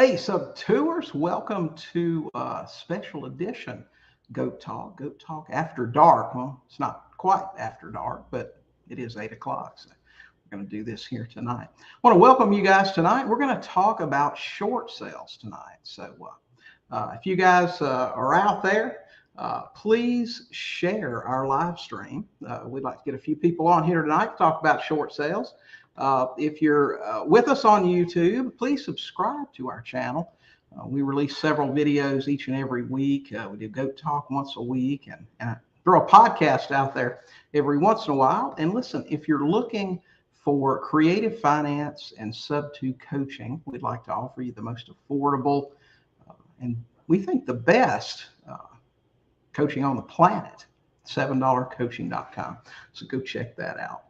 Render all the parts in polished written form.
Hey, sub-tours, welcome to a special edition Goat Talk After Dark. Well, it's not quite after dark, but it is 8 o'clock, so we're going to do this here tonight. I want to welcome you guys tonight. We're going to talk about short sales tonight. So if you guys are out there, please share our live stream. We'd like to get a few people on here tonight to talk about short sales. If you're with us on YouTube, please subscribe to our channel. We release several videos each and every week. We do Goat Talk once a week and throw a podcast out there every once in a while. And listen, if you're looking for creative finance and sub-2 coaching, we'd like to offer you the most affordable and we think the best coaching on the planet, $7coaching.com. So go check that out.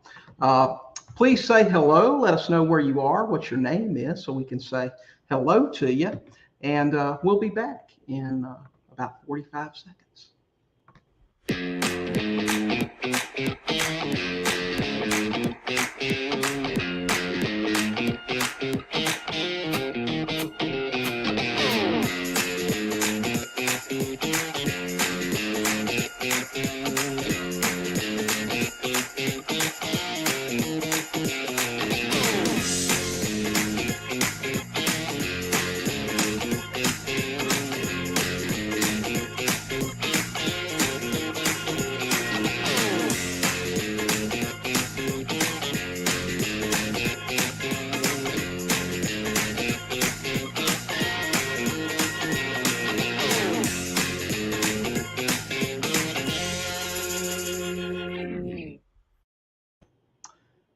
Please say hello. Let us know where you are, what your name is, so we can say hello to you. And we'll be back in about 45 seconds.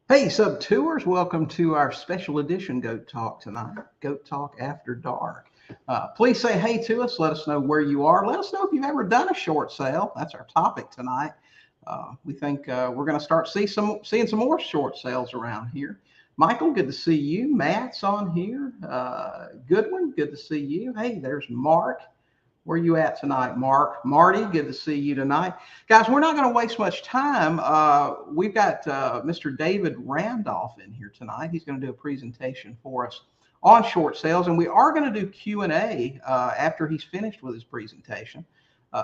Hey, sub-tours, welcome to our special edition Goat Talk tonight, Goat Talk After Dark. Please say hey to us. Let us know where you are. Let us know if you've ever done a short sale. That's our topic tonight. We think we're going to start seeing some more short sales around here. Michael, good to see you. Matt's on here. Goodwin, good to see you. Hey, there's Mark. Where are you at tonight, Mark? Marty, good to see you tonight. Guys, we're not going to waste much time. We've got Mr. David Randolph in here tonight. He's going to do a presentation for us on short sales, and we are going to do Q&A after he's finished with his presentation.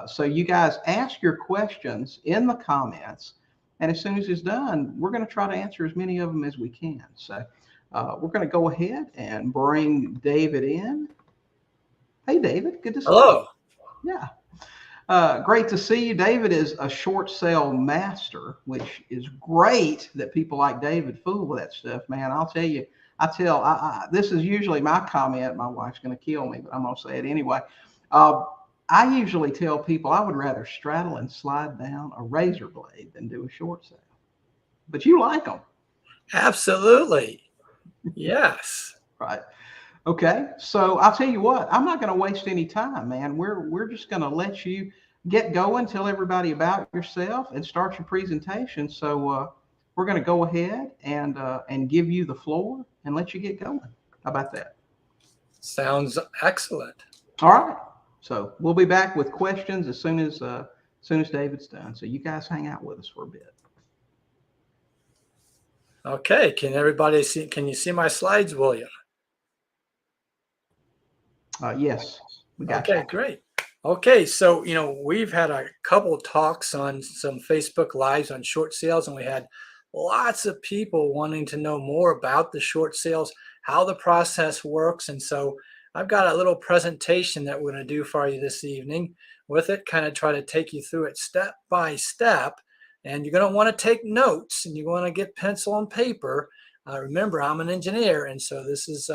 So you guys ask your questions in the comments, and as soon as he's done, we're going to try to answer as many of them as we can. So we're going to go ahead and bring David in. Hey, David, good to see you. Hello. Yeah. Great to see you. David is a short sale master, which is great that people like David fool with that stuff, man. I'll tell you, this is usually my comment. My wife's going to kill me, but I'm going to say it anyway. I usually tell people I would rather straddle and slide down a razor blade than do a short sale. But you like them. Absolutely. Yes. Right. Okay, so I'll tell you what, I'm not going to waste any time, man. We're just going to let you get going, tell everybody about yourself, and start your presentation. So we're going to go ahead and give you the floor and let you get going. How about that? Sounds excellent. All right. So we'll be back with questions as soon as David's done. So you guys hang out with us for a bit. Okay. Can everybody see? Can you see my slides, William? Yes, we got Okay, great. Okay, so we've had a couple talks on some Facebook Lives on short sales, and we had lots of people wanting to know more about the short sales, how the process works. And so I've got a little presentation that we're going to do for you this evening with it, kind of try to take you through it step by step. And you're going to want to take notes, and you want to get pencil and paper. Remember, I'm an engineer, and so this is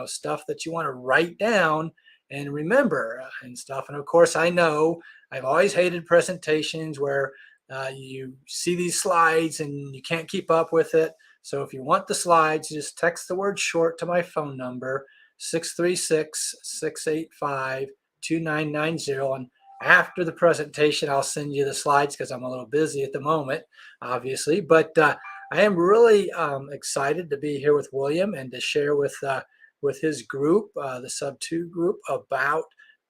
stuff that you want to write down and remember and stuff. And of course, I know I've always hated presentations where you see these slides and you can't keep up with it. So if you want the slides, just text the word short to my phone number, 636-685-2990. And after the presentation, I'll send you the slides because I'm a little busy at the moment, obviously. But I am really excited to be here with William and to share with his group, the Sub-2 group, about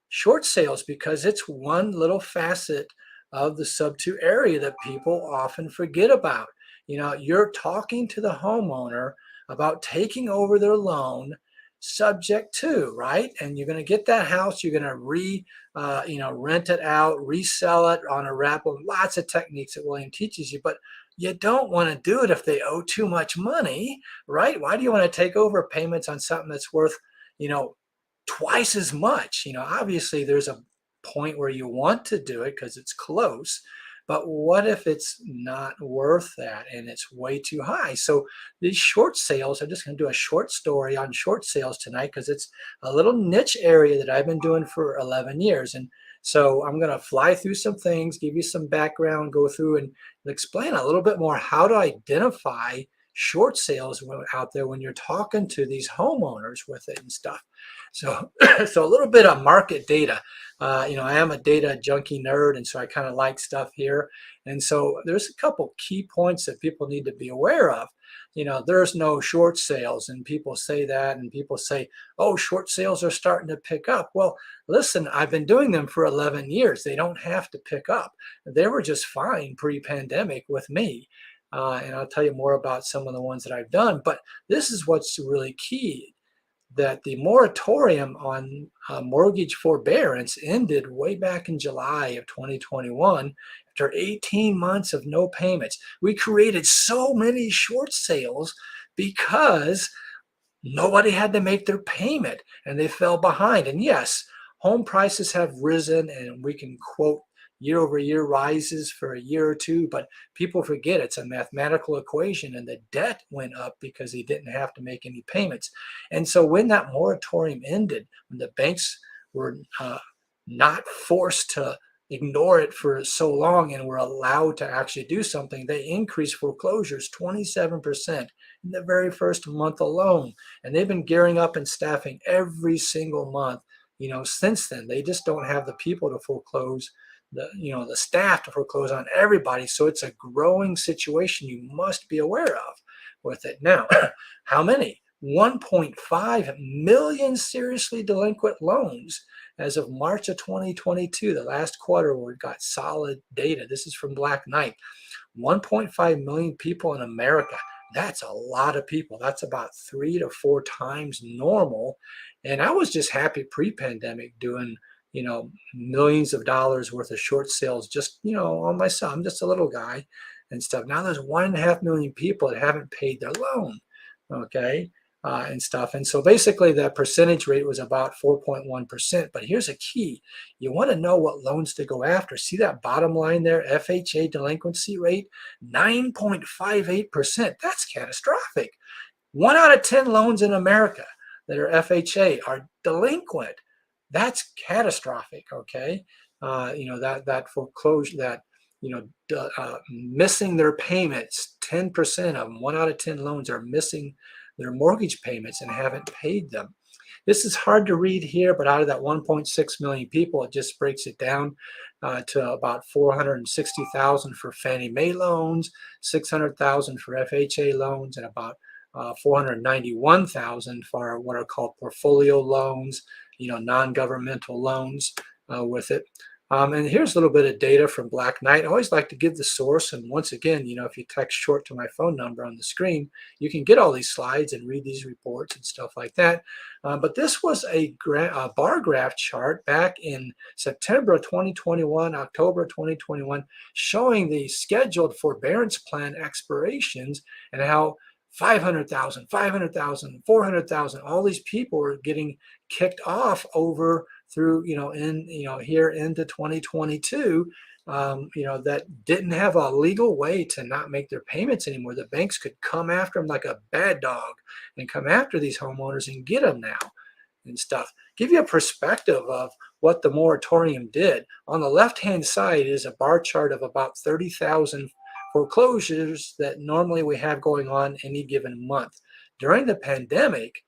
short sales, because it's one little facet of the Sub-2 area that people often forget about. You're talking to the homeowner about taking over their loan subject to, right? And you're going to get that house, you're going to rent it out, resell it on a wrap. Lots of techniques that William teaches you, but you don't want to do it if they owe too much money, right? Why do you want to take over payments on something that's worth, twice as much? Obviously there's a point where you want to do it because it's close, but what if it's not worth that and it's way too high? So these short sales, I'm just going to do a short story on short sales tonight because it's a little niche area that I've been doing for 11 years. And so I'm going to fly through some things, give you some background, go through and explain a little bit more how to identify short sales out there when you're talking to these homeowners with it and stuff. So, so a little bit of market data. I am a data junkie nerd, and so I kind of like stuff here. And so there's a couple key points that people need to be aware of. There's no short sales, and people say that, and people say, oh, short sales are starting to pick up. Well, listen, I've been doing them for 11 years. They don't have to pick up. They were just fine pre-pandemic with me. And I'll tell you more about some of the ones that I've done. But this is what's really key, that the moratorium on mortgage forbearance ended way back in July of 2021 after 18 months of no payments. We created so many short sales because nobody had to make their payment and they fell behind. And yes, home prices have risen, and we can quote year-over-year rises for a year or two, but people forget it's a mathematical equation, and the debt went up because he didn't have to make any payments. And so when that moratorium ended, when the banks were not forced to ignore it for so long and were allowed to actually do something, they increased foreclosures 27% in the very first month alone. And they've been gearing up and staffing every single month, since then. They just don't have the people to foreclose, the staff to foreclose on everybody. So it's a growing situation you must be aware of with it. Now, how many? 1.5 million seriously delinquent loans as of March of 2022, the last quarter where we got solid data. This is from Black Knight. 1.5 million people in America. That's a lot of people. That's about 3 to 4 times normal. And I was just happy pre-pandemic doing millions of dollars worth of short sales just, on myself. I'm just a little guy and stuff. Now there's 1.5 million people that haven't paid their loan, okay, and stuff. And so basically the percentage rate was about 4.1%. But here's a key. You want to know what loans to go after. See that bottom line there, FHA delinquency rate, 9.58%. That's catastrophic. 1 out of 10 loans in America that are FHA are delinquent. That's catastrophic, okay? That foreclosure, that, missing their payments, 10% of them, 1 out of 10 loans are missing their mortgage payments and haven't paid them. This is hard to read here, but out of that 1.6 million people, it just breaks it down to about 460,000 for Fannie Mae loans, 600,000 for FHA loans, and about 491,000 for what are called portfolio loans, non-governmental loans with it. And here's a little bit of data from Black Knight. I always like to give the source. And once again, if you text short to my phone number on the screen, you can get all these slides and read these reports and stuff like that. But this was a bar graph chart back in September 2021, October 2021, showing the scheduled forbearance plan expirations and how 500,000, 500,000, 400,000, all these people are getting kicked off over through, here into 2022, that didn't have a legal way to not make their payments anymore. The banks could come after them like a bad dog and come after these homeowners and get them now and stuff. Give you a perspective of what the moratorium did. On the left-hand side is a bar chart of about 30,000 foreclosures that normally we have going on any given month. During the pandemic,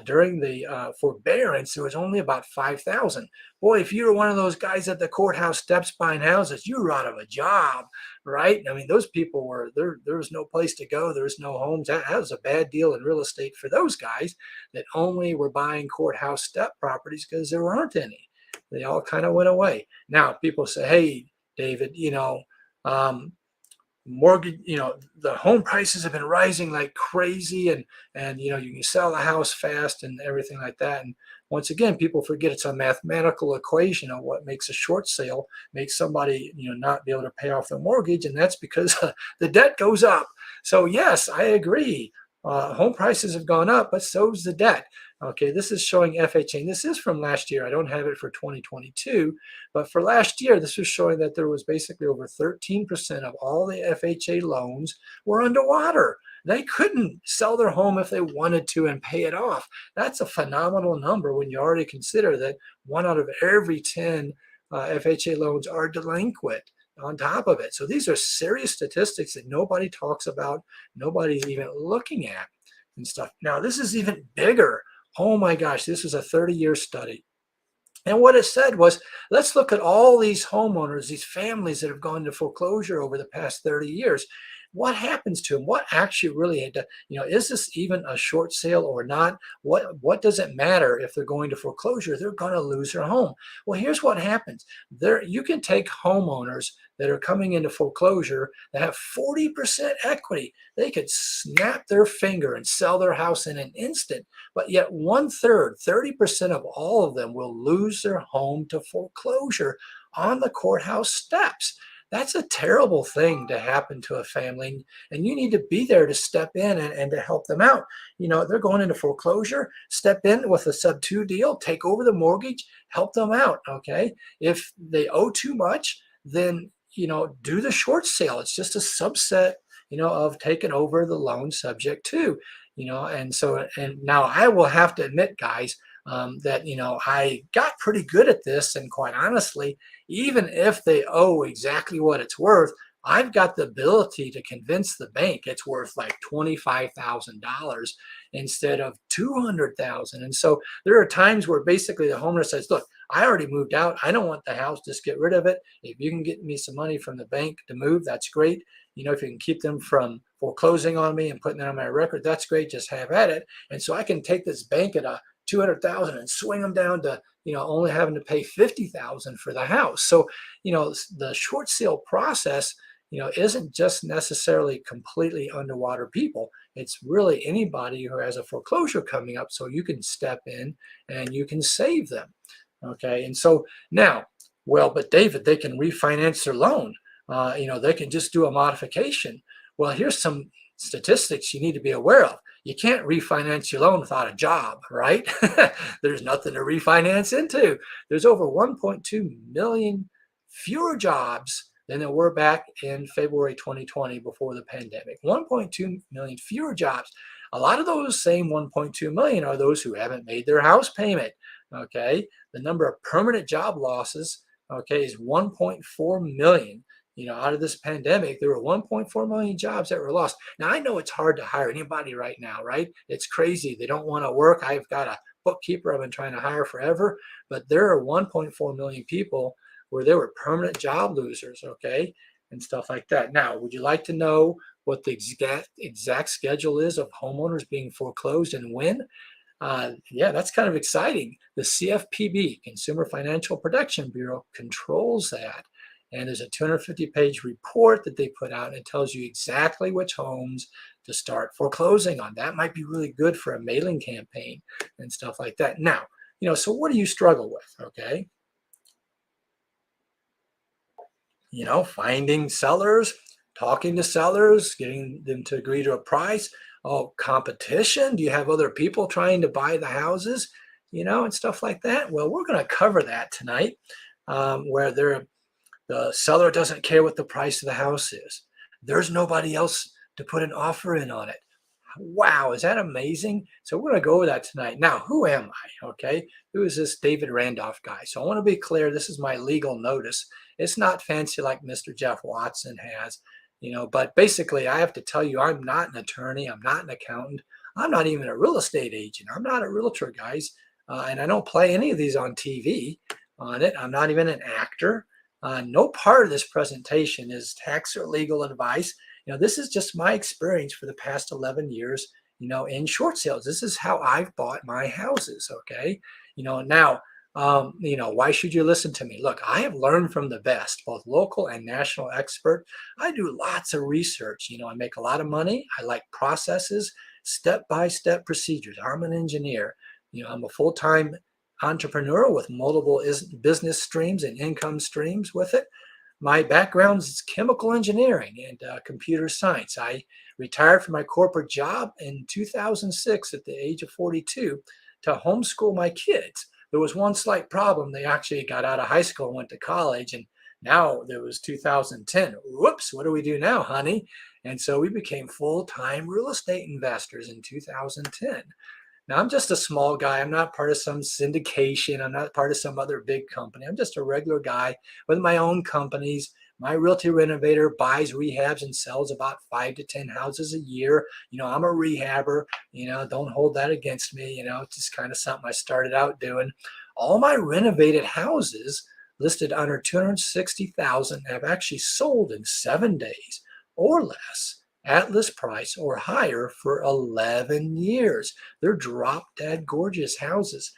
during the forbearance, there was only about 5,000. Boy, if you were one of those guys at the courthouse steps buying houses, you were out of a job, right? I mean, those people were there. There was no place to go. There was no homes. That was a bad deal in real estate for those guys that only were buying courthouse step properties because there weren't any. They all kind of went away. Now people say, "Hey, David, mortgage, the home prices have been rising like crazy, and you can sell the house fast and everything like that. And once again, people forget it's a mathematical equation of what makes a short sale, makes somebody not be able to pay off their mortgage, and that's because the debt goes up. So yes, I agree. Home prices have gone up, but so's the debt. Okay, this is showing FHA. And this is from last year. I don't have it for 2022, but for last year, this was showing that there was basically over 13% of all the FHA loans were underwater. They couldn't sell their home if they wanted to and pay it off. That's a phenomenal number when you already consider that 1 out of every 10 FHA loans are delinquent on top of it. So these are serious statistics that nobody talks about, nobody's even looking at and stuff. Now, this is even bigger. Oh my gosh, this is a 30-year study. And what it said was, let's look at all these homeowners, these families that have gone to foreclosure over the past 30 years. What happens to them? What actually really, is this even a short sale or not? What does it matter if they're going to foreclosure? They're going to lose their home. Well, here's what happens. You can take homeowners that are coming into foreclosure that have 40% equity. They could snap their finger and sell their house in an instant, but yet 1/3, 30% of all of them will lose their home to foreclosure on the courthouse steps. That's a terrible thing to happen to a family, and you need to be there to step in and to help them out. They're going into foreclosure, step in with a sub-2 deal, take over the mortgage, help them out, okay? If they owe too much, then, do the short sale. It's just a subset, of taking over the loan subject to, and now I will have to admit, guys, that I got pretty good at this, and quite honestly, even if they owe exactly what it's worth, I've got the ability to convince the bank it's worth like $25,000 instead of $200,000. And so there are times where basically the homeowner says, look, I already moved out. I don't want the house. Just get rid of it. If you can get me some money from the bank to move, that's great. If you can keep them from foreclosing on me and putting it on my record, that's great. Just have at it. And so I can take this bank at a 200,000 and swing them down to only having to pay 50,000 for the house. So the short sale process isn't just necessarily completely underwater people. It's really anybody who has a foreclosure coming up, so you can step in and you can save them. Okay, and so now, well, but David, they can refinance their loan. They can just do a modification. Well, here's some statistics you need to be aware of. You can't refinance your loan without a job, right? There's nothing to refinance into. There's over 1.2 million fewer jobs than there were back in February 2020 before the pandemic. 1.2 million fewer jobs. A lot of those same 1.2 million are those who haven't made their house payment. Okay, the number of permanent job losses, okay, is 1.4 million. Out of this pandemic, there were 1.4 million jobs that were lost. Now, I know it's hard to hire anybody right now, right? It's crazy. They don't want to work. I've got a bookkeeper I've been trying to hire forever, but there are 1.4 million people where there were permanent job losers, okay, and stuff like that. Now, would you like to know what the exact schedule is of homeowners being foreclosed and when? Yeah, that's kind of exciting. The CFPB, Consumer Financial Protection Bureau, controls that. And there's a 250-page report that they put out, and it tells you exactly which homes to start foreclosing on. That might be really good for a mailing campaign and stuff like that. Now, so what do you struggle with, okay? Finding sellers, talking to sellers, getting them to agree to a price. Oh, competition. Do you have other people trying to buy the houses, and stuff like that? Well, we're going to cover that tonight, where the seller doesn't care what the price of the house is. There's nobody else to put an offer in on it. Wow, is that amazing? So we're going to go over that tonight. Now, who am I? Okay, who is this David Randolph guy? So I want to be clear, this is my legal notice. It's not fancy like Mr. Jeff Watson has, but basically I have to tell you, I'm not an attorney. I'm not an accountant. I'm not even a real estate agent. I'm not a realtor, guys. And I don't play any of these on TV on it. I'm not even an actor. No part of this presentation is tax or legal advice. This is just my experience for the past 11 years, in short sales. This is how I've bought my houses, okay? Now, Why should you listen to me? Look, I have learned from the best, both local and national expert. I do lots of research. I make a lot of money. I like processes, step-by-step procedures. I'm an engineer. I'm a full-time entrepreneur with multiple business streams and income streams with it. My background is chemical engineering and computer science. I retired from my corporate job in 2006 at the age of 42 to homeschool my kids. There was one slight problem. They actually got out of high school and went to college, and now there was 2010. Whoops, what do we do now, honey? And so we became full-time real estate investors in 2010. Now, I'm just a small guy. I'm not part of some syndication. I'm not part of some other big company. I'm just a regular guy with my own companies. My realty renovator buys, rehabs, and sells about 5 to 10 houses a year. I'm a rehabber. Don't hold that against me. It's just kind of something I started out doing. All my renovated houses listed under 260,000 have actually sold in 7 days or less at list price or higher for 11 years. They're drop dead gorgeous houses.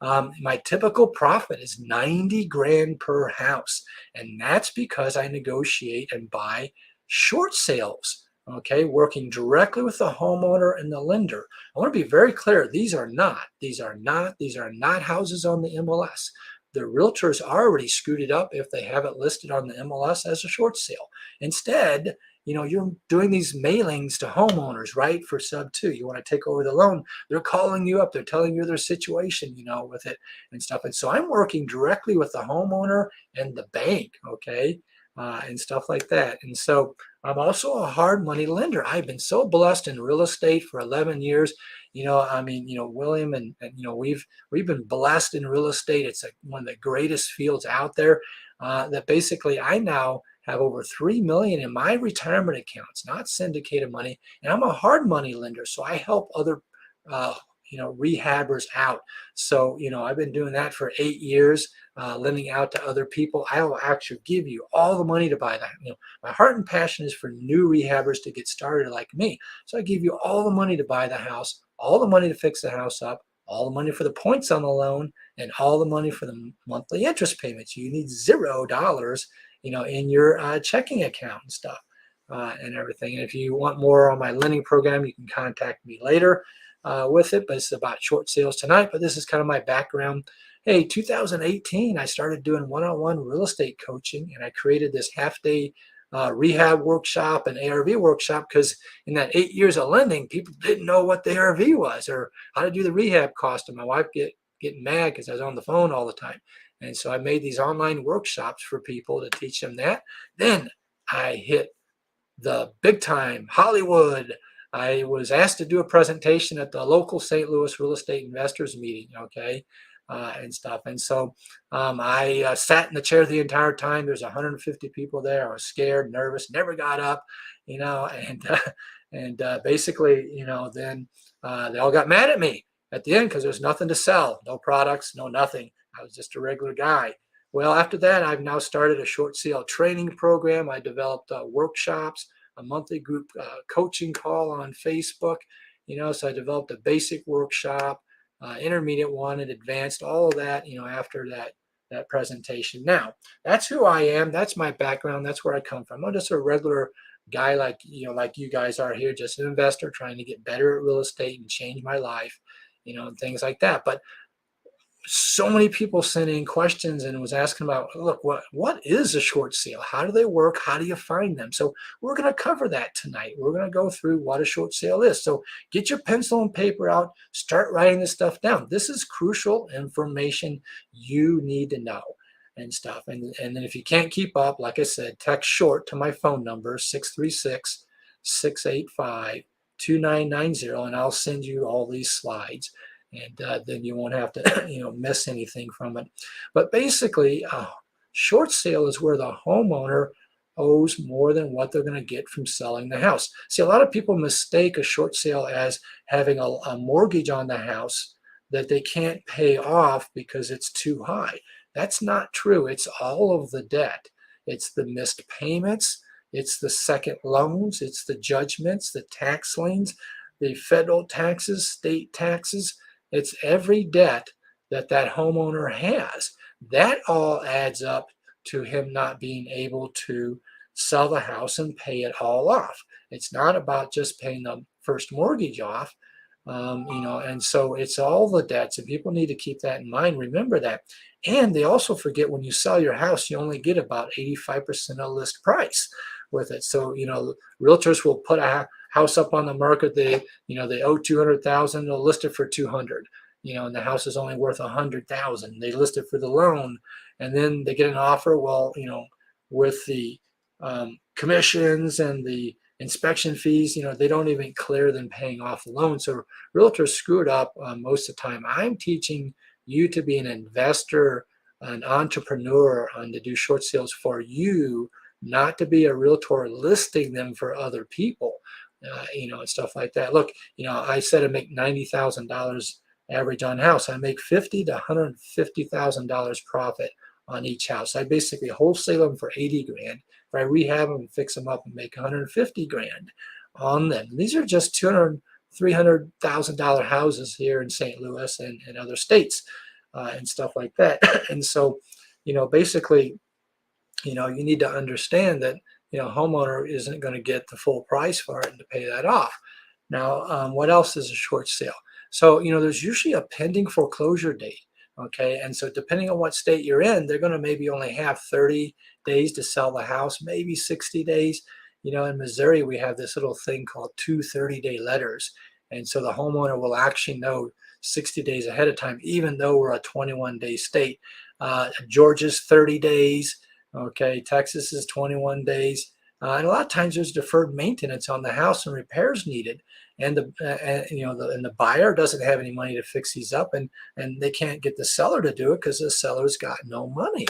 My typical profit is 90 grand per house. And that's because I negotiate and buy short sales. Okay, working directly with the homeowner and the lender. I want to be very clear. These are not houses on the MLS. The realtors already screwed it up if they have it listed on the MLS as a short sale. Instead, you're doing these mailings to homeowners, right? For sub two, you want to take over the loan. They're calling you up. They're telling you their situation, with it and stuff. And so I'm working directly with the homeowner and the bank, okay, and stuff like that. And so I'm also a hard money lender. I've been so blessed in real estate for 11 years. William and we've been blessed in real estate. It's one of the greatest fields out there. That basically I now have over 3 million in my retirement accounts, not syndicated money. And I'm a hard money lender. So I help other, rehabbers out. So, I've been doing that for 8 years, lending out to other people. I will actually give you all the money to buy that. My heart and passion is for new rehabbers to get started like me. So I give you all the money to buy the house, all the money to fix the house up, all the money for the points on the loan, and all the money for the monthly interest payments. You need $0, in your checking account and stuff and everything. And if you want more on my lending program, you can contact me later with it. But it's about short sales tonight. But this is kind of my background. Hey, 2018, I started doing one-on-one real estate coaching, and I created this half-day rehab workshop and ARV workshop because in that 8 years of lending, people didn't know what the ARV was or how to do the rehab cost. And my wife getting mad because I was on the phone all the time. And so I made these online workshops for people to teach them that. Then I hit the big time Hollywood. I was asked to do a presentation at the local St. Louis real estate investors meeting, okay, and stuff. And so I sat in the chair the entire time. There's 150 people there. I was scared, nervous, never got up, and basically, then they all got mad at me at the end because there's nothing to sell, no products, no nothing. I was just a regular guy. Well, after that, I've now started a short sale training program. I developed workshops, a monthly group coaching call on Facebook. So I developed a basic workshop, intermediate one, and advanced, all of that, after that presentation. Now, that's who I am. That's my background. That's where I come from. I'm just a regular guy like you guys are here, just an investor trying to get better at real estate and change my life, and things like that. But so many people sent in questions and was asking about, look, what is a short sale? How do they work? How do you find them? So we're going to cover that tonight. We're going to go through what a short sale is. So get your pencil and paper out, start writing this stuff down. This is crucial information you need to know and stuff. And then if you can't keep up, like I said, text short to my phone number, 636-685-2990, and I'll send you all these slides. And then you won't have to, miss anything from it. But basically, short sale is where the homeowner owes more than what they're going to get from selling the house. See, a lot of people mistake a short sale as having a mortgage on the house that they can't pay off because it's too high. That's not true. It's all of the debt. It's the missed payments. It's the second loans. It's the judgments, the tax liens, the federal taxes, state taxes. It's every debt that homeowner has. That all adds up to him not being able to sell the house and pay it all off. It's not about just paying the first mortgage off, and so it's all the debts, and people need to keep that in mind. Remember that. And they also forget when you sell your house, you only get about 85% of list price with it. So, realtors will put a house up on the market. They owe 200,000. They'll list it for 200. And the house is only worth 100,000. They list it for the loan, and then they get an offer. Well, with the commissions and the inspection fees, they don't even clear them paying off the loan. So realtors screw it up most of the time. I'm teaching you to be an investor, an entrepreneur, and to do short sales for you, not to be a realtor listing them for other people, and stuff like that. Look, I said I make $90,000 average on house. I make $50,000 to $150,000 profit on each house. I basically wholesale them for 80 grand. If I rehab them and fix them up and make 150 grand on them. These are just $200,000, $300,000 houses here in St. Louis and other states and stuff like that. And so, basically, you need to understand that, homeowner isn't going to get the full price for it and to pay that off. Now, what else is a short sale? So, there's usually a pending foreclosure date. Okay. And so depending on what state you're in, they're going to maybe only have 30 days to sell the house, maybe 60 days. In Missouri, we have this little thing called 2 30-day letters. And so the homeowner will actually know 60 days ahead of time, even though we're a 21-day state. Georgia's 30 days. Okay. Texas is 21 days. And a lot of times there's deferred maintenance on the house and repairs needed. And the buyer doesn't have any money to fix these up, and they can't get the seller to do it because the seller's got no money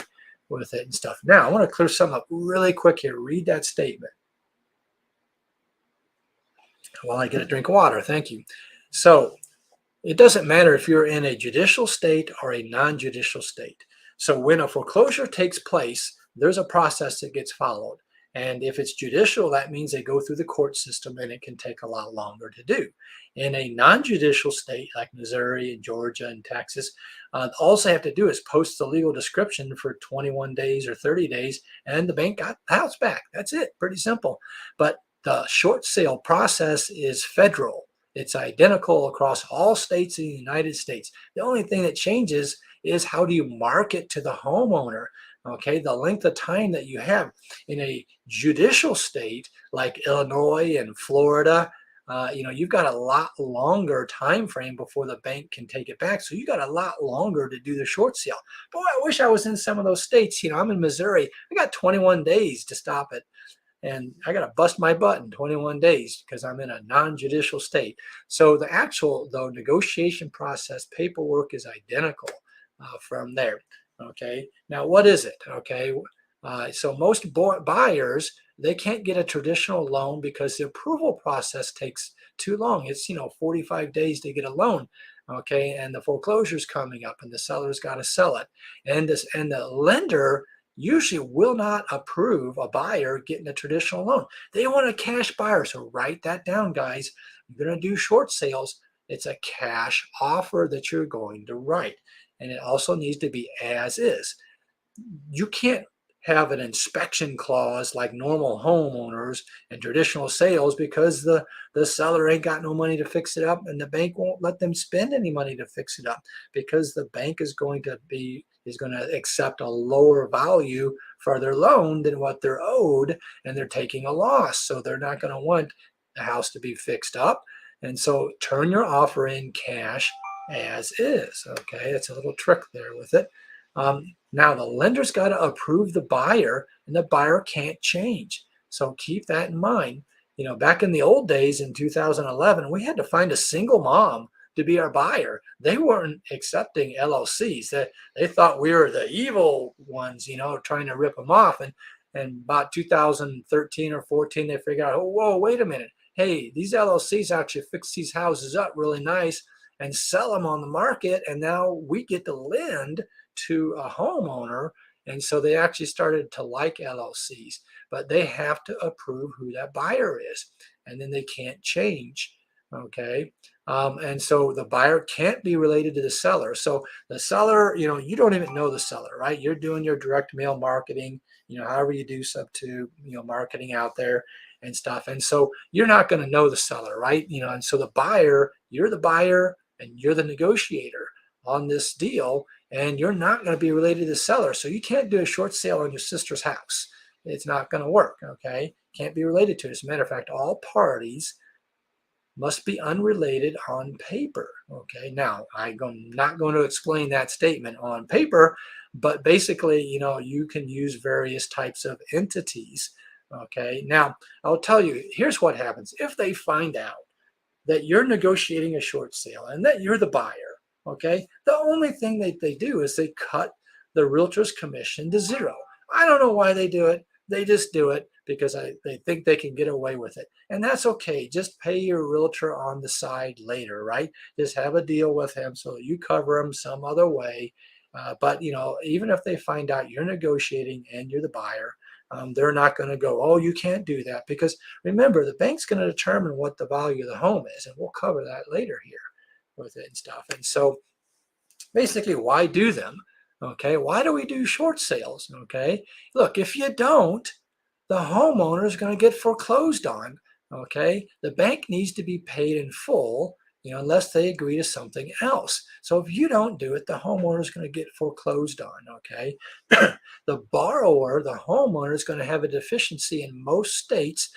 with it and stuff. Now, I want to clear something up really quick here. Read that statement while I get a drink of water. Thank you. So it doesn't matter if you're in a judicial state or a non-judicial state. So when a foreclosure takes place, there's a process that gets followed. And if it's judicial, that means they go through the court system, and it can take a lot longer to do. In a non-judicial state like Missouri and Georgia and Texas, all they have to do is post the legal description for 21 days or 30 days, and the bank got the house back. That's it. Pretty simple. But the short sale process is federal. It's identical across all states in the United States. The only thing that changes is how do you market to the homeowner. Okay, the length of time that you have in a judicial state like Illinois and Florida, you've got a lot longer time frame before the bank can take it back. So you got a lot longer to do the short sale. Boy, I wish I was in some of those states. I'm in Missouri. I got 21 days to stop it. And I got to bust my butt in 21 days because I'm in a non-judicial state. So the actual, though, negotiation process, paperwork is identical from there. Okay. Now, what is it? Okay. So most buyers, they can't get a traditional loan because the approval process takes too long. It's, 45 days to get a loan. Okay. And the foreclosure's coming up and the seller's got to sell it. And the lender usually will not approve a buyer getting a traditional loan. They want a cash buyer. So write that down, guys. You're going to do short sales. It's a cash offer that you're going to write. And it also needs to be as is. You can't have an inspection clause like normal homeowners and traditional sales because the seller ain't got no money to fix it up, and the bank won't let them spend any money to fix it up because the bank is going to accept a lower value for their loan than what they're owed, and they're taking a loss. So they're not going to want the house to be fixed up. And so turn your offer in cash as is. Okay, it's a little trick there with it. Now the lender's got to approve the buyer, and the buyer can't change. So keep that in mind. Back in the old days in 2011, we had to find a single mom to be our buyer. They weren't accepting LLCs. They thought we were the evil ones, trying to rip them off. And about 2013 or 14, they figured out, oh, whoa, wait a minute. Hey, these LLCs actually fix these houses up really nice and sell them on the market, and now we get to lend to a homeowner. And so they actually started to like LLCs, but they have to approve who that buyer is, and then they can't change. Okay, And so the buyer can't be related to the seller. So the seller, you don't even know the seller, right? You're doing your direct mail marketing, however you do marketing out there and stuff. And so you're not going to know the seller, right? And so the buyer, you're the buyer and you're the negotiator on this deal, and you're not going to be related to the seller. So you can't do a short sale on your sister's house. It's not going to work, okay? Can't be related to it. As a matter of fact, all parties must be unrelated on paper. Okay, now I'm not going to explain that statement on paper, but basically, you can use various types of entities. Okay, now I'll tell you, here's what happens if they find out that you're negotiating a short sale and that you're the buyer. Okay, the only thing that they do is they cut the realtor's commission to zero. I don't know why they do it. They just do it because they think they can get away with it. And that's okay. Just pay your realtor on the side later, right? Just have a deal with him so you cover him some other way. But, even if they find out you're negotiating and you're the buyer, they're not going to go, oh, you can't do that. Because remember, the bank's going to determine what the value of the home is. And we'll cover that later here with it and stuff. And so basically, why do them? Okay, why do we do short sales? Okay, look, if you don't, the homeowner is going to get foreclosed on. Okay, the bank needs to be paid in full, unless they agree to something else. So if you don't do it, the homeowner is going to get foreclosed on. Okay, the borrower, the homeowner, is going to have a deficiency in most states,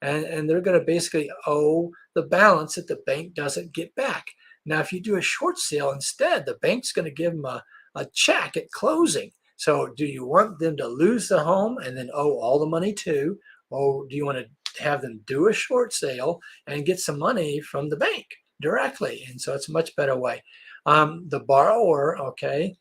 and they're going to basically owe the balance that the bank doesn't get back. Now, if you do a short sale instead, the bank's going to give them a check at closing. So do you want them to lose the home and then owe all the money too? Or do you want to have them do a short sale and get some money from the bank directly? And so it's a much better way. The borrower, okay,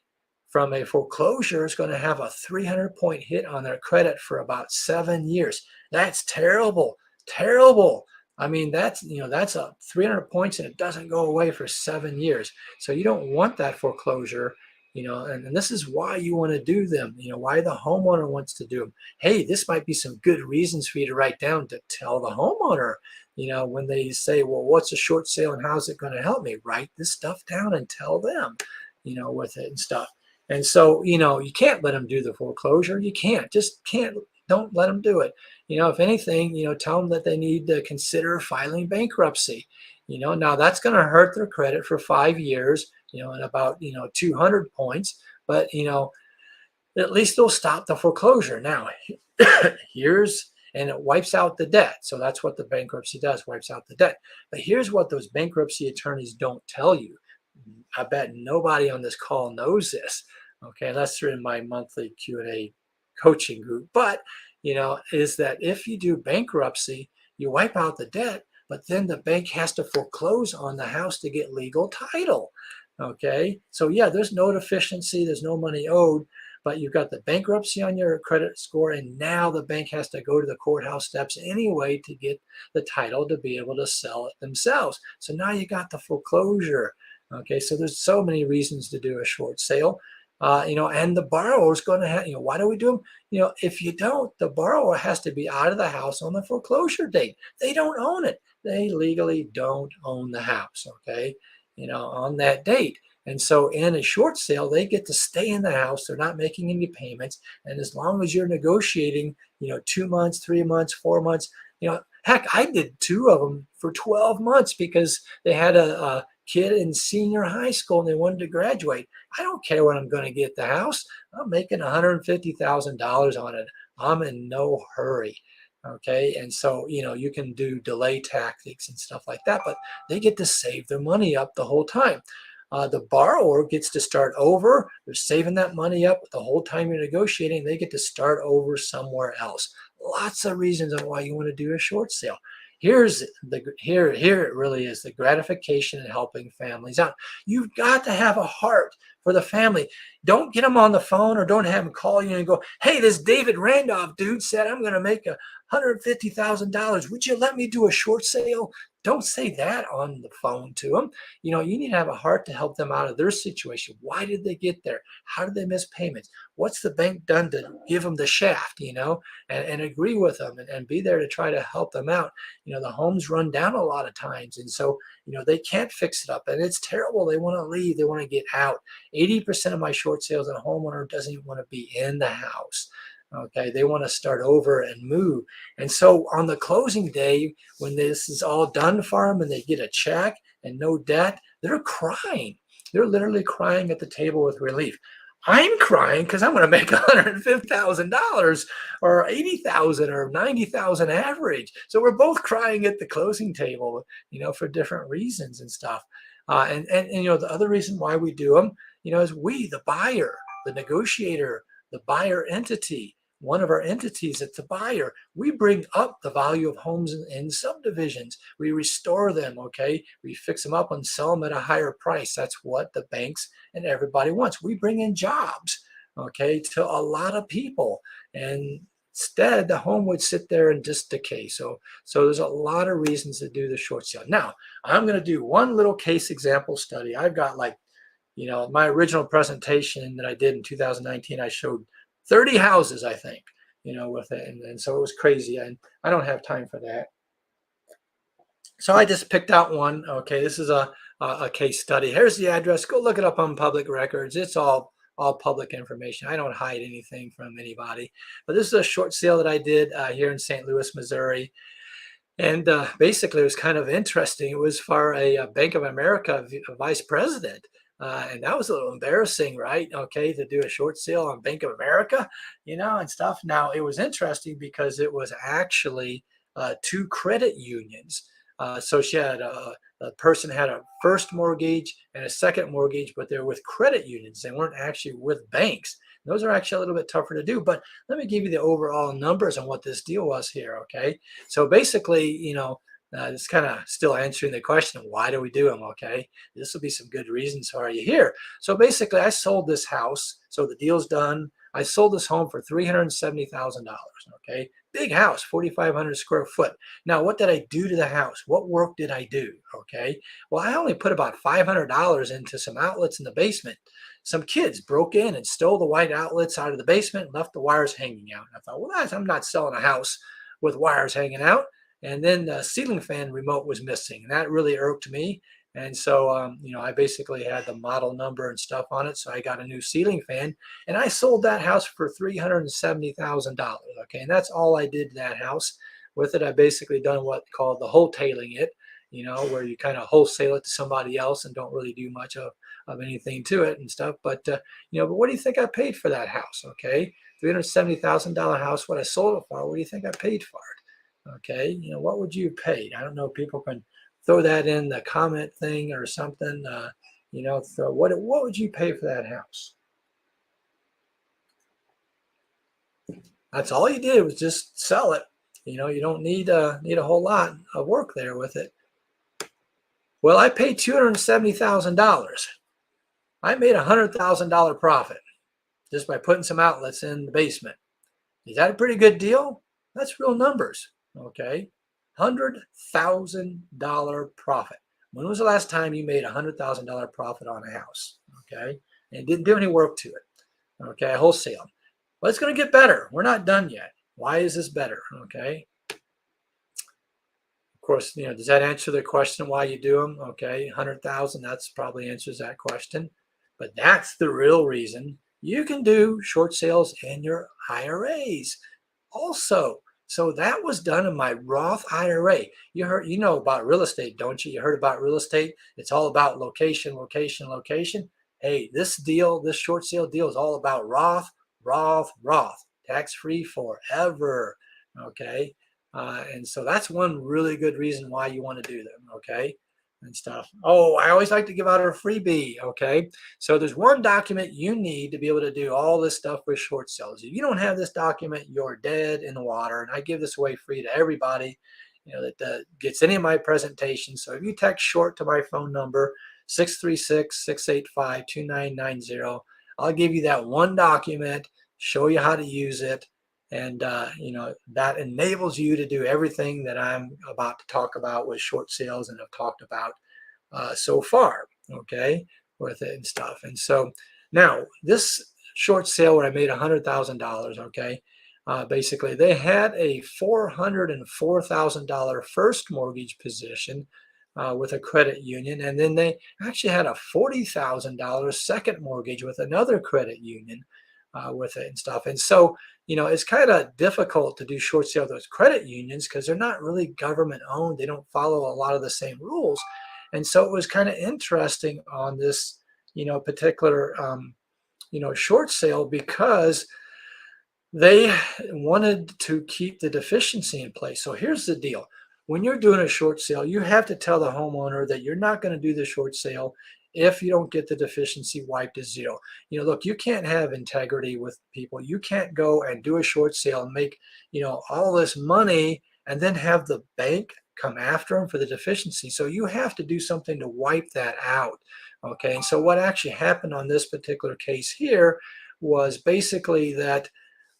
from a foreclosure is going to have a 300-point hit on their credit for about 7 years. That's terrible, terrible. I mean, that's a 300 points and it doesn't go away for 7 years. So you don't want that foreclosure, and this is why you want to do them, why the homeowner wants to do them. Hey, this might be some good reasons for you to write down to tell the homeowner, when they say, well, what's a short sale and how's it going to help me? Write this stuff down and tell them, with it and stuff. And so, you can't let them do the foreclosure. You can't, don't let them do it. If anything, tell them that they need to consider filing bankruptcy. Now that's going to hurt their credit for 5 years, and about, 200 points, but, at least they'll stop the foreclosure. Now, and it wipes out the debt. So that's what the bankruptcy does, wipes out the debt. But here's what those bankruptcy attorneys don't tell you. I bet nobody on this call knows this. Okay, unless they're in my monthly Q&A coaching group. But, is that if you do bankruptcy, you wipe out the debt, but then the bank has to foreclose on the house to get legal title. Okay, so yeah, there's no deficiency, there's no money owed, but you've got the bankruptcy on your credit score, and now the bank has to go to the courthouse steps anyway to get the title to be able to sell it themselves. So now you got the foreclosure. Okay, so there's so many reasons to do a short sale. And the borrower is going to have, why do we do them? If you don't, the borrower has to be out of the house on the foreclosure date. They don't own it. They legally don't own the house, okay, on that date. And so in a short sale, they get to stay in the house. They're not making any payments. And as long as you're negotiating, 2 months, 3 months, 4 months, heck, I did 2 of them for 12 months because they had a kid in senior high school and they wanted to graduate. I don't care when I'm going to get the house. I'm making $150,000 on it. I'm in no hurry. Okay. And so, you can do delay tactics and stuff like that, but they get to save their money up the whole time. The borrower gets to start over. They're saving that money up the whole time you're negotiating. They get to start over somewhere else. Lots of reasons on why you want to do a short sale. Here it really is, the gratification and helping families out. You've got to have a heart for the family. Don't get them on the phone or don't have them call you and go, hey, this David Randolph dude said I'm going to make $150,000. Would you let me do a short sale? don't say that on the phone to them. You know, you need to have a heart to help them out of their situation. Why did they get there? How did they miss payments? What's the bank done to give them the shaft, you know, and agree with them and be there to try to help them out. You know, the homes run down a lot of times. And so, you know, they can't fix it up and it's terrible. They want to leave. They want to get out. 80% of my short sales, a homeowner doesn't even want to be in the house. Okay, they want to start over and move. And so on the closing day, when this is all done for them and they get a check and no debt, they're crying. They're literally crying at the table with relief. I'm crying because I'm going to make $150,000 or $80,000 or $90,000 average. So we're both crying at the closing table, you know, for different reasons and stuff. And you know, the other reason why we do them, you know, is we, the buyer, the negotiator, the buyer entity, one of our entities that's the buyer, we bring up the value of homes in subdivisions. We restore them, okay? We fix them up and sell them at a higher price. That's what the banks and everybody wants. We bring in jobs, okay, to a lot of people. And instead, the home would sit there and just decay. So there's a lot of reasons to do the short sale. Now, I'm going to do one little case example study. I've got like, you know, my original presentation that I did in 2019, I showed 30 houses, I think, you know, with it. And so it was crazy. And I don't have time for that. So I just picked out one. Okay, this is a case study. Here's the address. Go look it up on public records. It's all public information. I don't hide anything from anybody. But this is a short sale that I did here in St. Louis, Missouri. And basically, it was kind of interesting. It was for a Bank of America vice president. And that was a little embarrassing, right? Okay, to do a short sale on Bank of America, you know, and stuff. Now, it was interesting because it was actually two credit unions. So she had a person had a first mortgage and a second mortgage, but they're with credit unions. They weren't actually with banks. Those are actually a little bit tougher to do. But let me give you the overall numbers on what this deal was here, okay? So basically, you know, it's kind of still answering the question, why do we do them, okay? This will be some good reasons for you here. So basically, I sold this house. So the deal's done. I sold this home for $370,000, okay? Big house, 4,500 square foot. Now, what did I do to the house? What work did I do, okay? Well, I only put about $500 into some outlets in the basement. Some kids broke in and stole the white outlets out of the basement and left the wires hanging out. I thought, well, I'm not selling a house with wires hanging out. And then the ceiling fan remote was missing. And that really irked me. And so, you know, I basically had the model number and stuff on it. So I got a new ceiling fan and I sold that house for $370,000. Okay. And that's all I did to that house. With it, I basically done what called the wholetailing it, you know, where you kind of wholesale it to somebody else and don't really do much of anything to it and stuff. But, you know, but what do you think I paid for that house? Okay. $370,000 house. What I sold it for, what do you think I paid for it? Okay, you know, what would you pay? I don't know. People can throw that in the comment thing or something. You know, so what would you pay for that house? That's all you did was just sell it. You know, you don't need a whole lot of work there with it. Well, I paid $270,000. I made $100,000 profit just by putting some outlets in the basement. Is that a pretty good deal? That's real numbers. Okay, $100,000 profit. When was the last time you made $100,000 profit on a house? Okay, and didn't do any work to it. Okay, wholesale. Well, it's going to get better. We're not done yet. Why is this better? Okay. Of course, you know, does that answer the question why you do them? Okay, 100,000. That's probably answers that question. But that's the real reason you can do short sales in your IRAs also. So that was done in my Roth IRA. You know about real estate, don't you? You heard about real estate. It's all about location, location, location. Hey, this deal, this short sale deal is all about Roth, Roth, Roth, tax-free forever. Okay. And so that's one really good reason why you want to do them. Okay. And stuff. Oh, I always like to give out a freebie. Okay. So there's one document you need to be able to do all this stuff with short sales. If you don't have this document, you're dead in the water. And I give this away free to everybody, you know, that gets any of my presentations. So if you text short to my phone number, 636-685-2990, I'll give you that one document, show you how to use it. And that enables you to do everything that I'm about to talk about with short sales and have talked about so far, okay, with it and stuff. And so now this short sale where I made $100,000, okay, basically they had a $404,000 first mortgage position with a credit union, and then they actually had a $40,000 second mortgage with another credit union with it and stuff. And so, it's kind of difficult to do short sale with those credit unions because they're not really government owned. They don't follow a lot of the same rules. And so it was kind of interesting on this, particular, short sale because they wanted to keep the deficiency in place. So here's the deal. When you're doing a short sale, you have to tell the homeowner that you're not going to do the short sale if you don't get the deficiency wiped to zero. Look, you can't have integrity with people. You can't go and do a short sale and make, all this money and then have the bank come after them for the deficiency. So you have to do something to wipe that out. Okay. And so what actually happened on this particular case here was basically that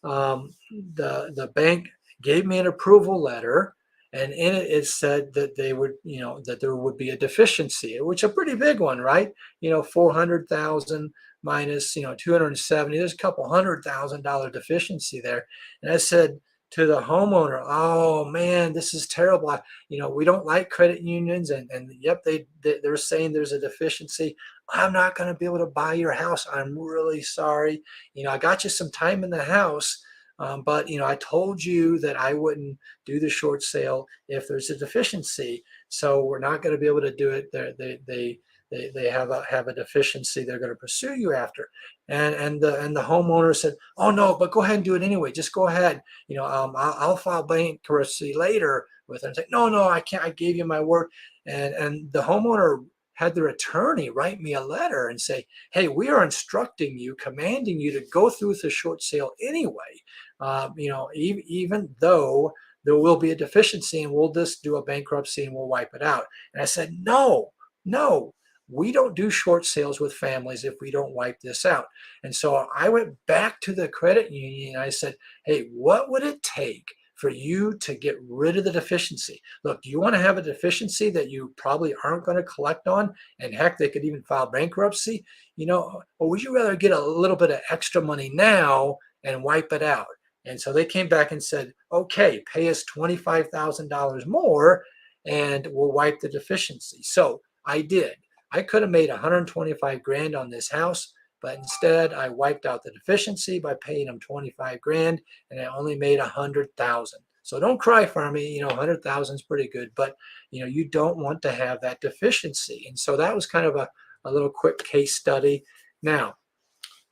the bank gave me an approval letter, and in it it said that they would, that there would be a deficiency, which is a pretty big one, right? 400,000 minus 270. There's a couple $100,000 deficiency there, and I said to the homeowner, "Oh man, this is terrible. We don't like credit unions, and yep, they're saying there's a deficiency. I'm not going to be able to buy your house. I'm really sorry. I got you some time in the house, but I told you that I wouldn't do the short sale if there's a deficiency. So we're not going to be able to do it. They have a deficiency they're going to pursue you after." And the homeowner said, "Oh no, but go ahead and do it anyway. Just go ahead. I'll file bankruptcy later with them." It's like, "No, I can't. I gave you my word." And the homeowner had their attorney write me a letter and say, "Hey, we are instructing you, commanding you to go through with the short sale anyway. Even though there will be a deficiency, and we'll just do a bankruptcy and we'll wipe it out." And I said, "No, we don't do short sales with families if we don't wipe this out." And so I went back to the credit union and I said, "Hey, what would it take for you to get rid of the deficiency? Look, do you want to have a deficiency that you probably aren't going to collect on? And heck, they could even file bankruptcy, or would you rather get a little bit of extra money now and wipe it out?" And so they came back and said, "Okay, pay us $25,000 more and we'll wipe the deficiency." So I did. I could have made 125 grand on this house, but instead I wiped out the deficiency by paying them 25 grand, and I only made 100,000. So don't cry for me. 100,000 is pretty good, but you don't want to have that deficiency. And so that was kind of a little quick case study. Now,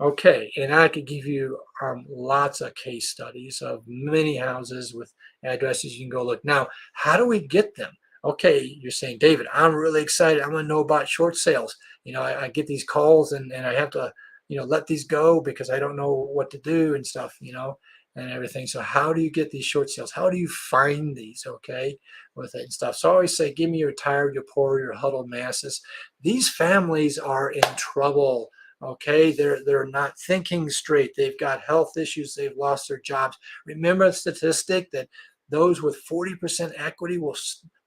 okay, and I could give you lots of case studies of many houses with addresses you can go look. Now, how do we get them? Okay, you're saying, "David, I'm really excited. I want to know about short sales." I get these calls and I have to, let these go because I don't know what to do and stuff, and everything. So how do you get these short sales? How do you find these, okay, with it and stuff? So I always say, give me your tired, your poor, your huddled masses. These families are in trouble. Okay, they're not thinking straight. They've got health issues. They've lost their jobs. Remember the statistic that those with 40% equity will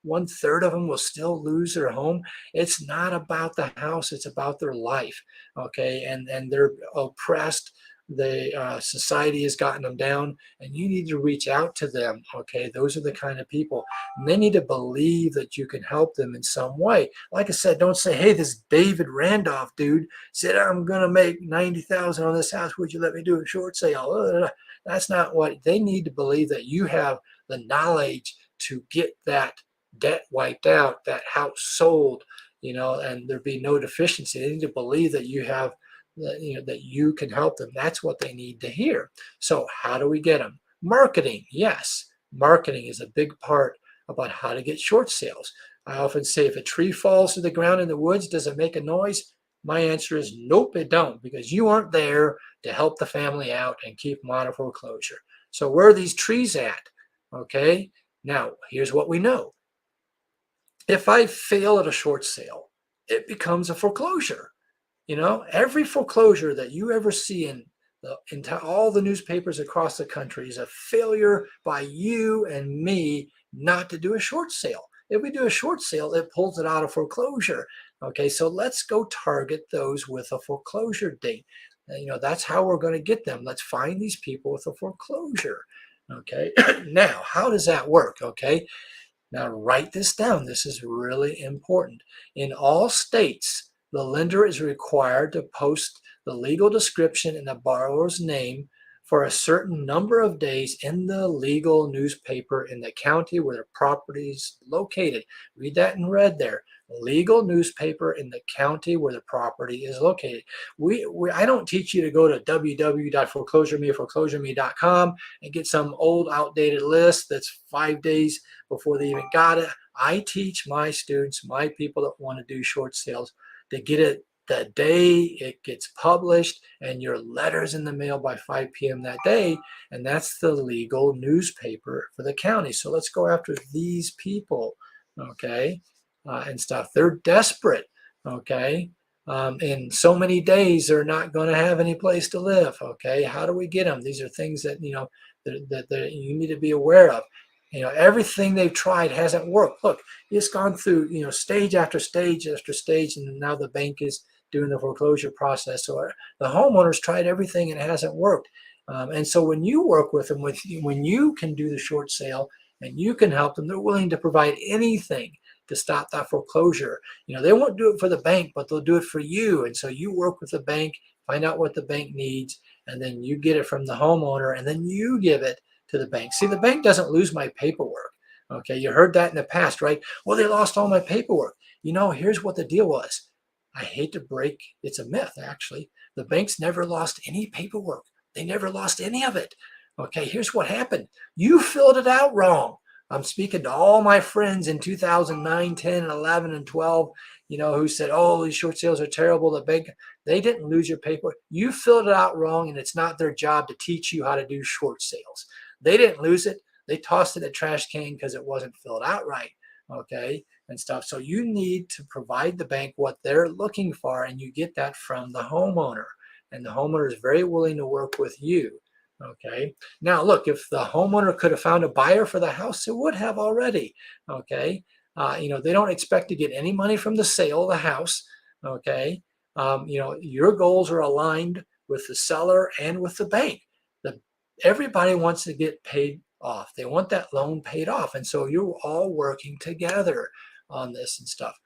1/3 of them will still lose their home. It's not about the house. It's about their life. Okay, and they're oppressed. The society has gotten them down, and you need to reach out to them. Okay, those are the kind of people, and they need to believe that you can help them in some way. Like I said, don't say, "Hey, this David Randolph dude said I'm gonna make 90,000 on this house. Would you let me do a short sale?" That's not what they need to believe, that you have the knowledge to get that debt wiped out, that house sold, and there be no deficiency. They need to believe that you have, that you can help them. That's what they need to hear. So how do we get them? Marketing. Yes, marketing is a big part about how to get short sales. I often say, if a tree falls to the ground in the woods, does it make a noise? My answer is nope, it don't, because you aren't there to help the family out and keep them out of foreclosure. So where are these trees at? Okay, now here's what we know. If I fail at a short sale, it becomes a foreclosure. Every foreclosure that you ever see in all the newspapers across the country is a failure by you and me not to do a short sale. If we do a short sale, it pulls it out of foreclosure. Okay, so let's go target those with a foreclosure date. That's how we're going to get them. Let's find these people with a foreclosure. Okay, now how does that work? Okay, now write this down. This is really important. In all states, the lender is required to post the legal description in the borrower's name for a certain number of days in the legal newspaper in the county where the property is located. Read that in red there. Legal newspaper in the county where the property is located. I don't teach you to go to www.foreclosureme.com and get some old outdated list that's 5 days before they even got it. I teach my students, my people that want to do short sales, to get it the day it gets published and your letter's in the mail by 5 p.m. that day. And that's the legal newspaper for the county. So let's go after these people, okay, and stuff. They're desperate, okay. In so many days, they're not going to have any place to live, okay. How do we get them? These are things that, that you need to be aware of. Everything they've tried hasn't worked. Look, it's gone through, stage after stage after stage, and now the bank is doing the foreclosure process. So the homeowner's tried everything and it hasn't worked. And so when you work with them, when you can do the short sale and you can help them, they're willing to provide anything to stop that foreclosure. They won't do it for the bank, but they'll do it for you. And so you work with the bank, find out what the bank needs, and then you get it from the homeowner, and then you give it to the bank. See, the bank doesn't lose my paperwork. Okay, you heard that in the past, right? Well, they lost all my paperwork. Here's what the deal was. I hate to break, it's a myth, actually. The banks never lost any paperwork. They never lost any of it. Okay, here's what happened. You filled it out wrong. I'm speaking to all my friends in 2009, 10, and 11, and 12, who said, oh, these short sales are terrible. The bank, they didn't lose your paperwork. You filled it out wrong, and it's not their job to teach you how to do short sales. They didn't lose it. They tossed it in a trash can because it wasn't filled out right, okay, and stuff. So you need to provide the bank what they're looking for, and you get that from the homeowner. And the homeowner is very willing to work with you, okay. Now, look, if the homeowner could have found a buyer for the house, it would have already, okay. They don't expect to get any money from the sale of the house, okay. Your goals are aligned with the seller and with the bank. Everybody wants to get paid off. They want that loan paid off. And so you're all working together on this and stuff.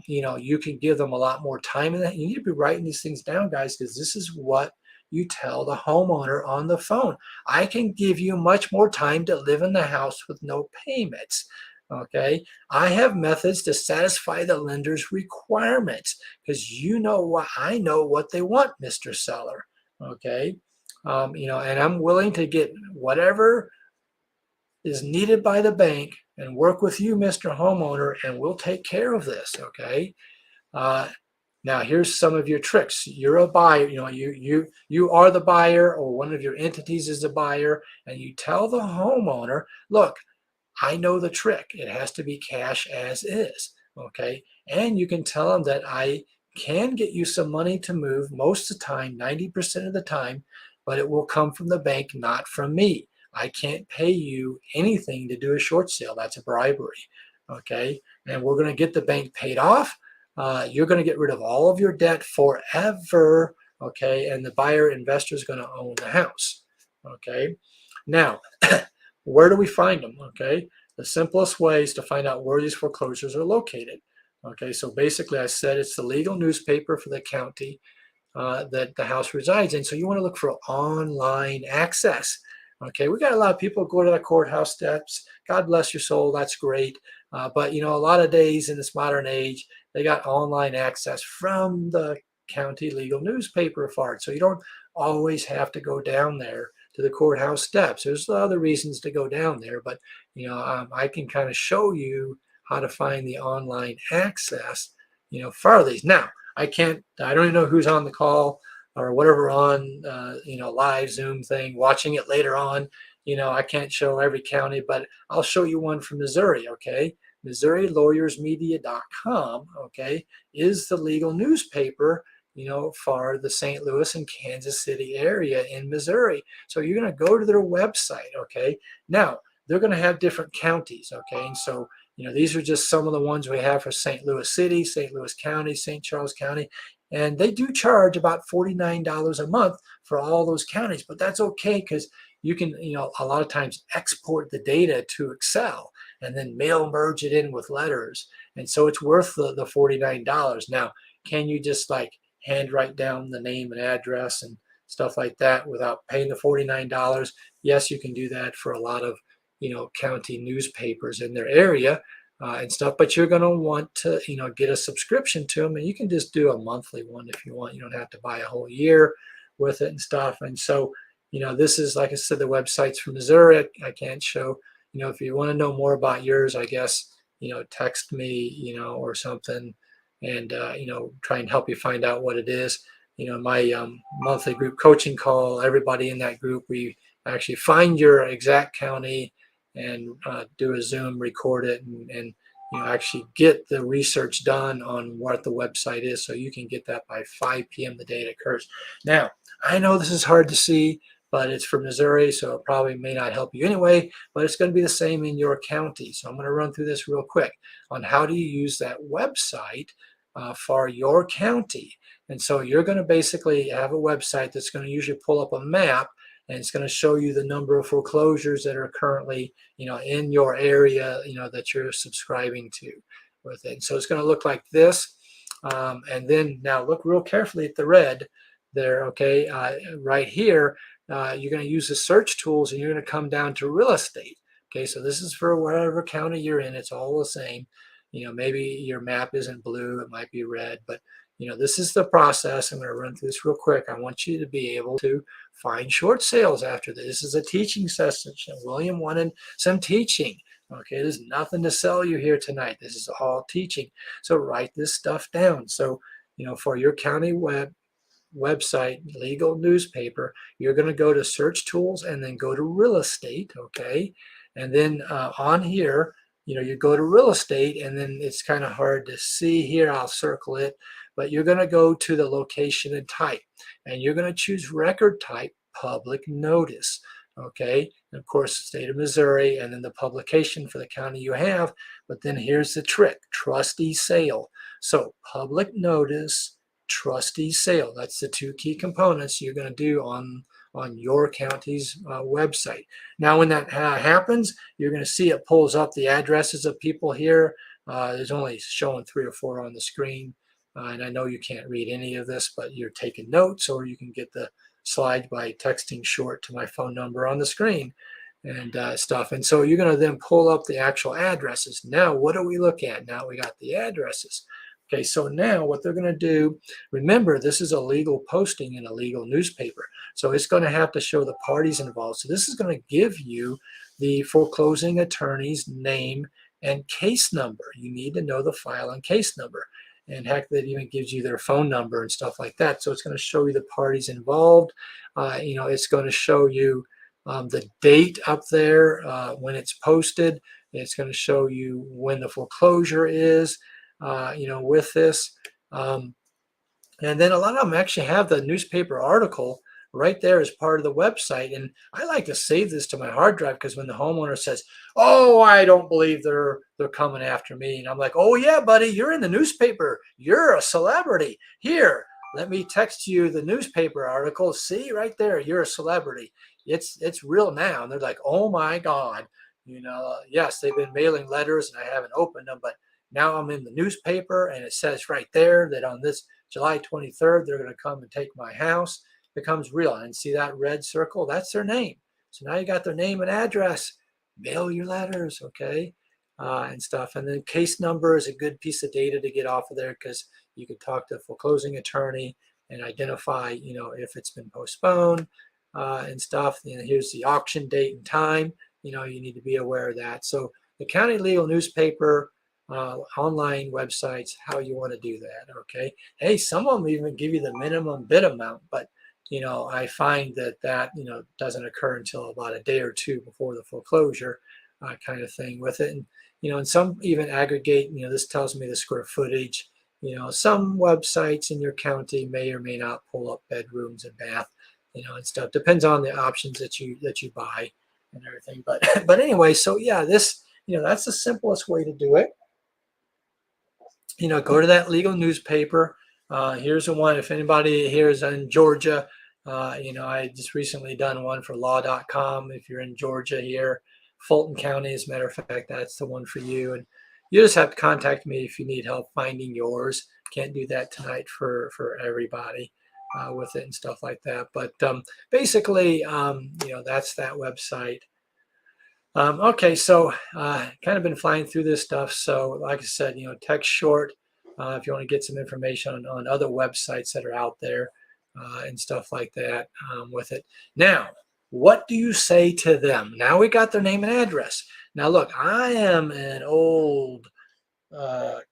You can give them a lot more time in that. You need to be writing these things down, guys, because this is what you tell the homeowner on the phone. I can give you much more time to live in the house with no payments. Okay. I have methods to satisfy the lender's requirements because I know what they want, Mr. Seller. Okay. And I'm willing to get whatever is needed by the bank and work with you, Mr. Homeowner, and we'll take care of this, okay? Now, here's some of your tricks. You're a buyer, you are the buyer, or one of your entities is the buyer, and you tell the homeowner, look, I know the trick. It has to be cash as is, okay? And you can tell them that I can get you some money to move most of the time, 90% of the time, but it will come from the bank, not from me. I can't pay you anything to do a short sale. That's a bribery, okay? And we're going to get the bank paid off. You're going to get rid of all of your debt forever, okay? And the buyer investor is going to own the house, okay? Now, where do we find them, okay? The simplest way is to find out where these foreclosures are located, okay? So basically, I said it's the legal newspaper for the county that the house resides in. So you want to look for online access. Okay, we got a lot of people go to the courthouse steps. God bless your soul, that's great. But a lot of days in this modern age, they got online access from the county legal newspaper for it. So you don't always have to go down there to the courthouse steps. There's other reasons to go down there, but I can kind of show you how to find the online access, for these. Now, I don't even know who's on the call or whatever on, live Zoom thing, watching it later on. I can't show every county, but I'll show you one from Missouri, okay? MissouriLawyersMedia.com, okay, is the legal newspaper, for the St. Louis and Kansas City area in Missouri. So you're going to go to their website, okay? Now, they're going to have different counties, okay? And so, these are just some of the ones we have for St. Louis City, St. Louis County, St. Charles County, and they do charge about $49 a month for all those counties, but that's okay because you can, a lot of times export the data to Excel and then mail merge it in with letters. And so it's worth the $49. Now, can you just like hand write down the name and address and stuff like that without paying the $49? Yes, you can do that for a lot of, county newspapers in their area and stuff, but you're going to want to, get a subscription to them, and you can just do a monthly one if you want. You don't have to buy a whole year with it and stuff. And so, this is, like I said, the website's from Missouri. I can't show, if you want to know more about yours, I guess, text me, or something, and, try and help you find out what it is. My monthly group coaching call, everybody in that group, we actually find your exact county and do a Zoom, record it, and actually get the research done on what the website is, so you can get that by 5 p.m. the day it occurs. Now, I know this is hard to see, but it's from Missouri, so it probably may not help you anyway, but it's going to be the same in your county. So I'm going to run through this real quick on how do you use that website for your county. And so you're going to basically have a website that's going to usually pull up a map, and it's going to show you the number of foreclosures that are currently, in your area, that you're subscribing to with it. And so it's going to look like this. And then now look real carefully at the red there, okay? Right here, you're going to use the search tools, and you're going to come down to real estate. Okay, so this is for whatever county you're in. It's all the same. Maybe your map isn't blue, it might be red, but this is the process. I'm going to run through this real quick. I want you to be able to find short sales after this. This is a teaching session. William wanted some teaching. Okay, there's nothing to sell you here tonight. This is all teaching. So write this stuff down. So, for your county website, legal newspaper, you're going to go to search tools and then go to real estate. Okay, and then on here, you go to real estate, and then it's kind of hard to see here. I'll circle it, but you're going to go to the location and type, and you're going to choose record type public notice. Okay, and of course, state of Missouri, and then the publication for the county you have. But then here's the trick: trustee sale. So public notice, trustee sale. That's the two key components you're going to do on your county's website. Now, when that happens, you're going to see it pulls up the addresses of people here. There's only showing 3 or 4 on the screen. And I know you can't read any of this, but you're taking notes, or you can get the slide by texting short to my phone number on the screen and stuff. And so you're going to then pull up the actual addresses. Now, what do we look at? Now we got the addresses. Okay, so now what they're going to do, remember, this is a legal posting in a legal newspaper. So it's going to have to show the parties involved. So this is going to give you the foreclosing attorney's name and case number. You need to know the file and case number. And heck, that even gives you their phone number and stuff like that. So it's going to show you the parties involved. It's going to show you the date up there when it's posted. It's going to show you when the foreclosure is. With this. And then a lot of them actually have the newspaper article right there as part of the website. And I like to save this to my hard drive, because when the homeowner says, "Oh, I don't believe they're coming after me," and I'm like, "Oh yeah, buddy, you're in the newspaper. You're a celebrity. Here, let me text you the newspaper article. See right there, you're a celebrity. It's real now." And they're like, "Oh my God, yes, they've been mailing letters and I haven't opened them, but now I'm in the newspaper, and it says right there that on this July 23rd, they're going to come and take my house." It becomes real. And see that red circle? That's their name. So now you got their name and address. Mail your letters, okay, and stuff. And then case number is a good piece of data to get off of there, because you can talk to a foreclosing attorney and identify, if it's been postponed and stuff. Here's the auction date and time. You need to be aware of that. So the county legal newspaper, online websites, how you want to do that. Okay. Hey, some of them even give you the minimum bid amount, but I find that doesn't occur until about a day or two before the foreclosure kind of thing with it. And and some even aggregate. This tells me the square footage some websites in your county may or may not pull up bedrooms and bath, and stuff. Depends on the options that you buy and everything. But anyway, so yeah, this, that's the simplest way to do it. Go to that legal newspaper. Here's the one. If anybody here is in Georgia, I just recently done one for law.com. If you're in Georgia here, Fulton County, as a matter of fact, that's the one for you. And you just have to contact me if you need help finding yours. Can't do that tonight for everybody with it and stuff like that. But basically, that's that website. Okay, so kind of been flying through this stuff. So like I said, text short if you want to get some information on other websites that are out there and stuff like that with it. Now, what do you say to them? Now we got their name and address. Now look, I am an old, I'm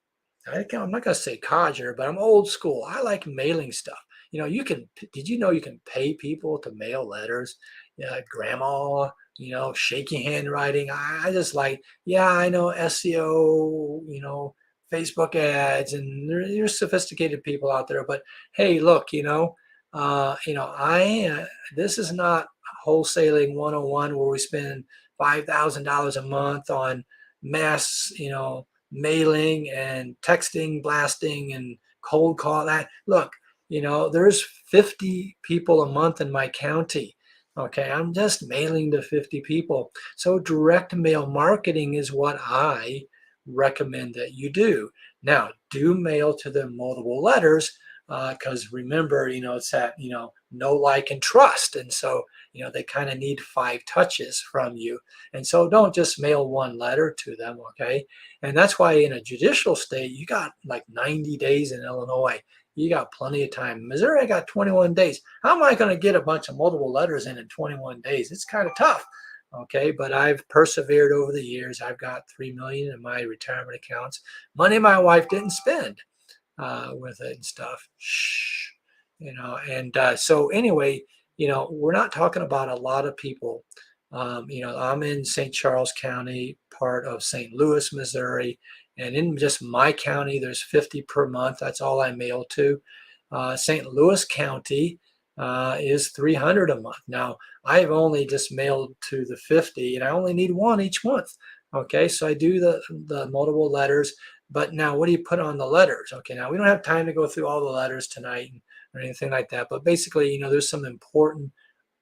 not going to say codger, but I'm old school. I like mailing stuff. Did you know you can pay people to mail letters? Grandma, shaky handwriting. I just like, yeah, I know SEO, Facebook ads, and there's sophisticated people out there. But hey, look, this is not wholesaling 101 where we spend $5,000 a month on mass, mailing and texting, blasting, and cold call. That look, there's 50 people a month in my county. Okay, I'm just mailing to 50 people. So direct mail marketing is what I recommend that you do. Now, do mail to them multiple letters because remember, it's that, know, like, and trust. And so, they kind of need 5 touches from you. And so don't just mail one letter to them, okay? And that's why in a judicial state, you got like 90 days in Illinois. You got plenty of time. Missouri, I got 21 days. How am I going to get a bunch of multiple letters in 21 days? It's kind of tough. Okay, but I've persevered over the years. I've got $3 million in my retirement accounts. Money my wife didn't spend with it and stuff. Shh, and so anyway, we're not talking about a lot of people. I'm in St. Charles County, part of St. Louis, Missouri, and in just my county, there's 50 per month. That's all I mail to. St. Louis County is 300 a month. Now, I've only just mailed to the 50, and I only need one each month. Okay, so I do the multiple letters. But now, what do you put on the letters? Okay, now we don't have time to go through all the letters tonight or anything like that. But basically, there's some important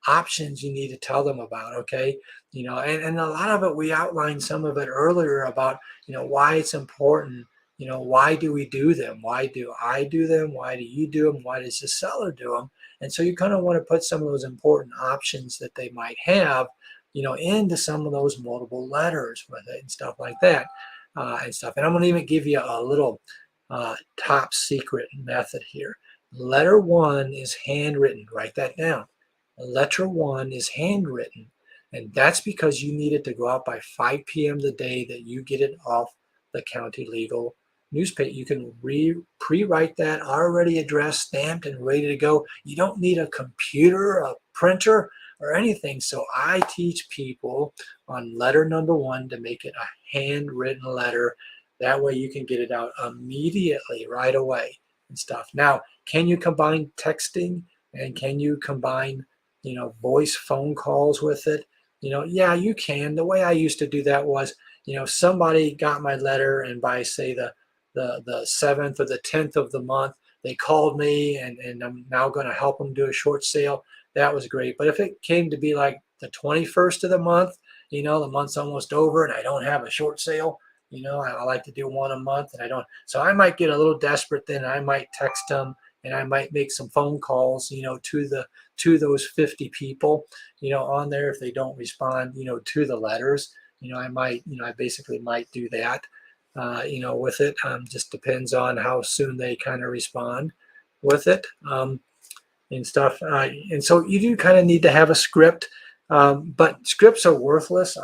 options you need to tell them about. Okay, and a lot of it, we outlined some of it earlier about why it's important. Why do we do them? Why do I do them? Why do you do them? Why does the seller do them? And so you kind of want to put some of those important options that they might have, into some of those multiple letters with it and stuff like that. And stuff. And I'm going to even give you a little top secret method here. Letter 1 is handwritten. Write that down. Letter 1 is handwritten. And that's because you need it to go out by 5 p.m. the day that you get it off the county legal newspaper. You can pre-write that, already addressed, stamped, and ready to go. You don't need a computer, a printer, or anything. So I teach people on letter number 1 to make it a handwritten letter. That way you can get it out immediately, right away and stuff. Now, can you combine texting and can you combine, voice phone calls with it? Yeah, you can. The way I used to do that was, somebody got my letter and by say the 7th or the 10th of the month, they called me and I'm now going to help them do a short sale. That was great. But if it came to be like the 21st of the month, the month's almost over and I don't have a short sale, I like to do one a month and I don't. So I might get a little desperate then. I might text them and I might make some phone calls, to those 50 people, on there if they don't respond, to the letters. I basically might do that, with it. Just depends on how soon they kind of respond with it. And stuff. And so you do kind of need to have a script, but scripts are worthless.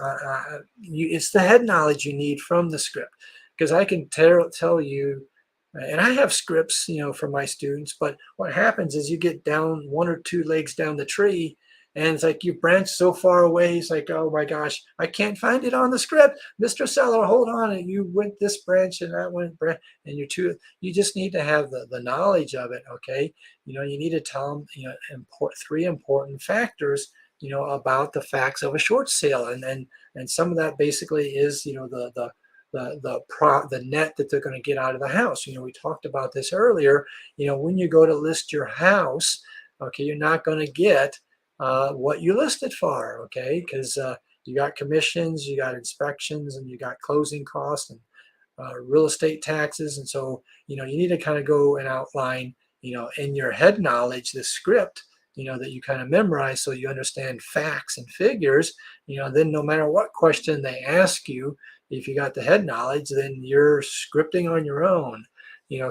It's the head knowledge you need from the script, because I can tell you, and I have scripts, for my students, but what happens is you get down 1 or 2 legs down the tree, And it's like you branch so far away. It's like, oh my gosh, I can't find it on the script. Mr. Seller, hold on. And you went this branch and that went branch, and you just need to have the knowledge of it. Okay. You need to tell them, three important factors, about the facts of a short sale. And some of that basically is, the net that they're going to get out of the house. We talked about this earlier. When you go to list your house, okay, you're not going to get what you listed for, okay, because you got commissions, you got inspections, and you got closing costs and real estate taxes. And so, you need to kind of go and outline, in your head knowledge, the script, that you kind of memorize so you understand facts and figures. Then no matter what question they ask you, if you got the head knowledge, then you're scripting on your own,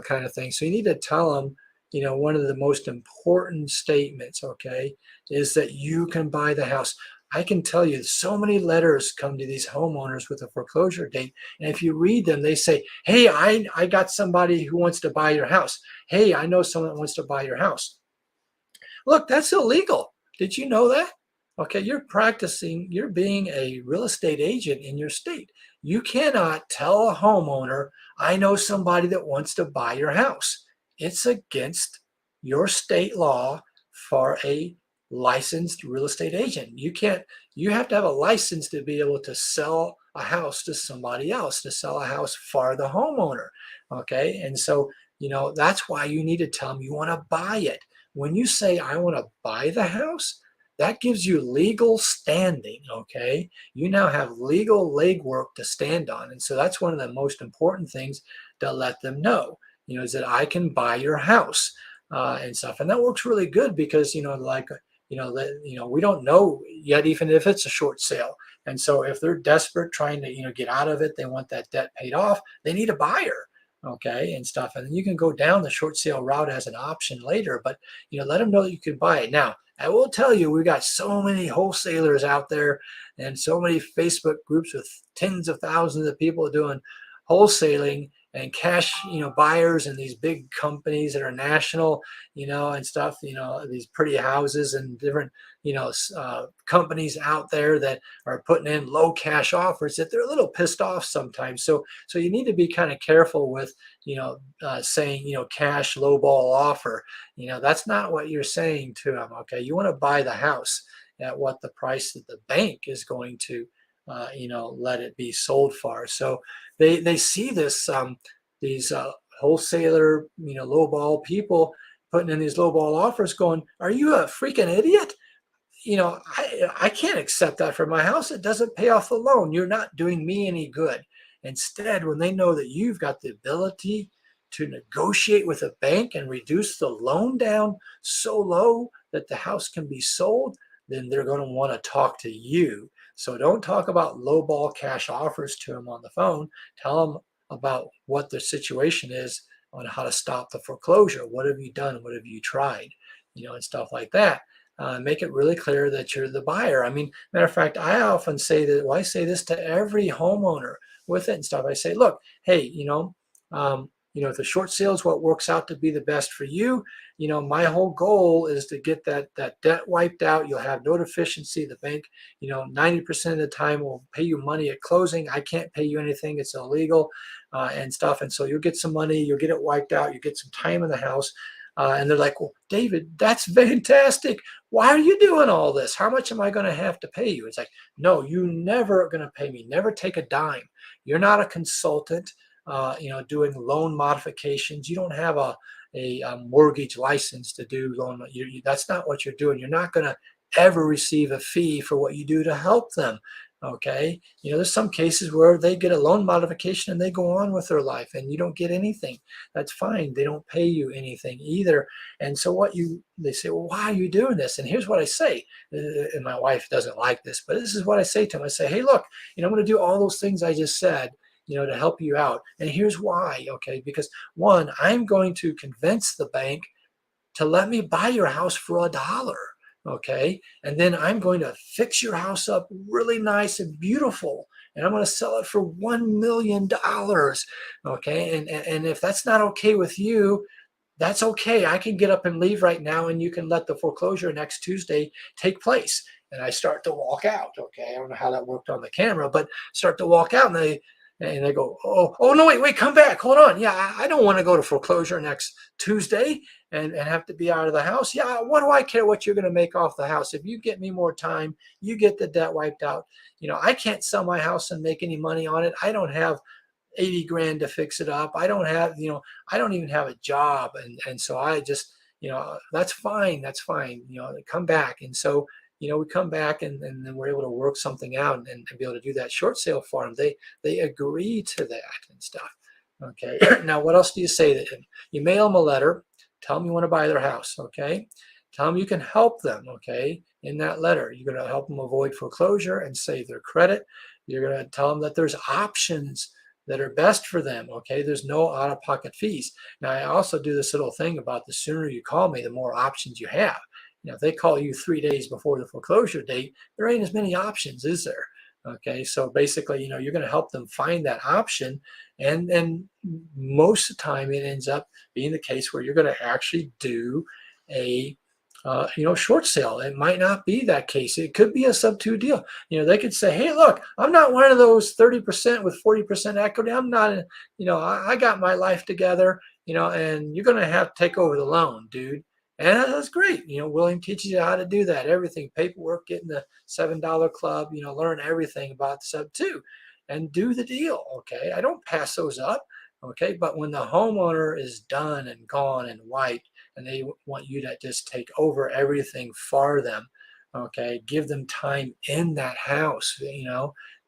kind of thing. So you need to tell them, one of the most important statements, okay, is that you can buy the house. I can tell you so many letters come to these homeowners with a foreclosure date. And if you read them, they say, hey, I got somebody who wants to buy your house. Hey, I know someone that wants to buy your house. Look, that's illegal. Did you know that? Okay, you're being a real estate agent in your state. You cannot tell a homeowner, I know somebody that wants to buy your house. It's against your state law for a licensed real estate agent. You have to have a license to be able to sell a house to somebody else, to sell a house for the homeowner. Okay, and so, that's why you need to tell them you want to buy it. When you say, I want to buy the house, that gives you legal standing, okay? You now have legal legwork to stand on. And so that's one of the most important things to let them know, is that I can buy your house and stuff. And that works really good because, we don't know yet, even if it's a short sale. And so if they're desperate trying to, get out of it, they want that debt paid off, they need a buyer. Okay, and stuff. And then you can go down the short sale route as an option later, but let them know that you can buy it. Now, I will tell you, we've got so many wholesalers out there and so many Facebook groups with tens of thousands of people doing wholesaling and cash, buyers, and these big companies that are national, and stuff, these pretty houses and different, companies out there that are putting in low cash offers that they're a little pissed off sometimes. So you need to be kind of careful with, saying, cash lowball offer. That's not what you're saying to them. Okay. You want to buy the house at what the price that the bank is going to, let it be sold for. So they see this, these wholesaler, lowball people putting in these lowball offers going, are you a freaking idiot? I can't accept that for my house. It doesn't pay off the loan. You're not doing me any good. Instead, when they know that you've got the ability to negotiate with a bank and reduce the loan down so low that the house can be sold, then they're going to want to talk to you. So don't talk about lowball cash offers to them on the phone. Tell them about what the situation is on how to stop the foreclosure. What have you done? What have you tried? And stuff like that. Make it really clear that you're the buyer. I mean, matter of fact, I often say that, well, I say this to every homeowner with it and stuff. I say, look, hey, if the short sale is what works out to be the best for you, my whole goal is to get that debt wiped out. You'll have no deficiency. The bank, 90% of the time will pay you money at closing. I can't pay you anything. It's illegal and stuff. And so you'll get some money, you'll get it wiped out, you get some time in the house. And they're like, well, David, that's fantastic. Why are you doing all this? How much am I going to have to pay you? It's like, no, you never are going to pay me. Never take a dime. You're not a consultant, doing loan modifications. You don't have a mortgage license to do loan. That's not what you're doing. You're not going to ever receive a fee for what you do to help them. Okay. There's some cases where they get a loan modification and they go on with their life and you don't get anything. That's fine. They don't pay you anything either. And so they say, well, why are you doing this? And here's what I say. And my wife doesn't like this, but this is what I say to them. I say, hey, look, I'm going to do all those things I just said, to help you out. And here's why. Okay. Because one, I'm going to convince the bank to let me buy your house for $1. Okay. And then I'm going to fix your house up really nice and beautiful. And I'm going to sell it for $1 million. Okay. And if that's not okay with you, that's okay. I can get up and leave right now, and you can let the foreclosure next Tuesday take place. And I start to walk out. Okay, I don't know how that worked on the camera, but start to walk out, and they go, oh no, wait, come back, hold on. Yeah, I don't want to go to foreclosure next Tuesday and have to be out of the house. Yeah, what do I care what you're going to make off the house? If you get me more time, you get the debt wiped out. I can't sell my house and make any money on it. I don't have 80 grand to fix it up. I don't have, I don't even have a job. And so I just, that's fine. That's fine. Come back. And so, we come back and then we're able to work something out and be able to do that short sale for them. They agree to that and stuff. Okay. Now, what else do you say to them? You mail them a letter. Tell them you want to buy their house. Okay. Tell them you can help them. Okay. In that letter, you're going to help them avoid foreclosure and save their credit. You're going to tell them that there's options that are best for them. Okay. There's no out-of-pocket fees. Now, I also do this little thing about the sooner you call me, the more options you have. If they call you 3 days before the foreclosure date, there ain't as many options, is there? Okay, so basically, you're going to help them find that option, and most of the time it ends up being the case where you're going to actually do a short sale. It might not be that case. It could be a sub-2 deal. They could say, hey, look, I'm not one of those 30% with 40% equity. I'm not, I got my life together, and you're going to have to take over the loan, dude. And that's great. William teaches you how to do that. Everything, paperwork, get in the $7 club, learn everything about sub-2 and do the deal. Okay. I don't pass those up. Okay. But when the homeowner is done and gone and wiped, and they want you to just take over everything for them, okay, give them time in that house,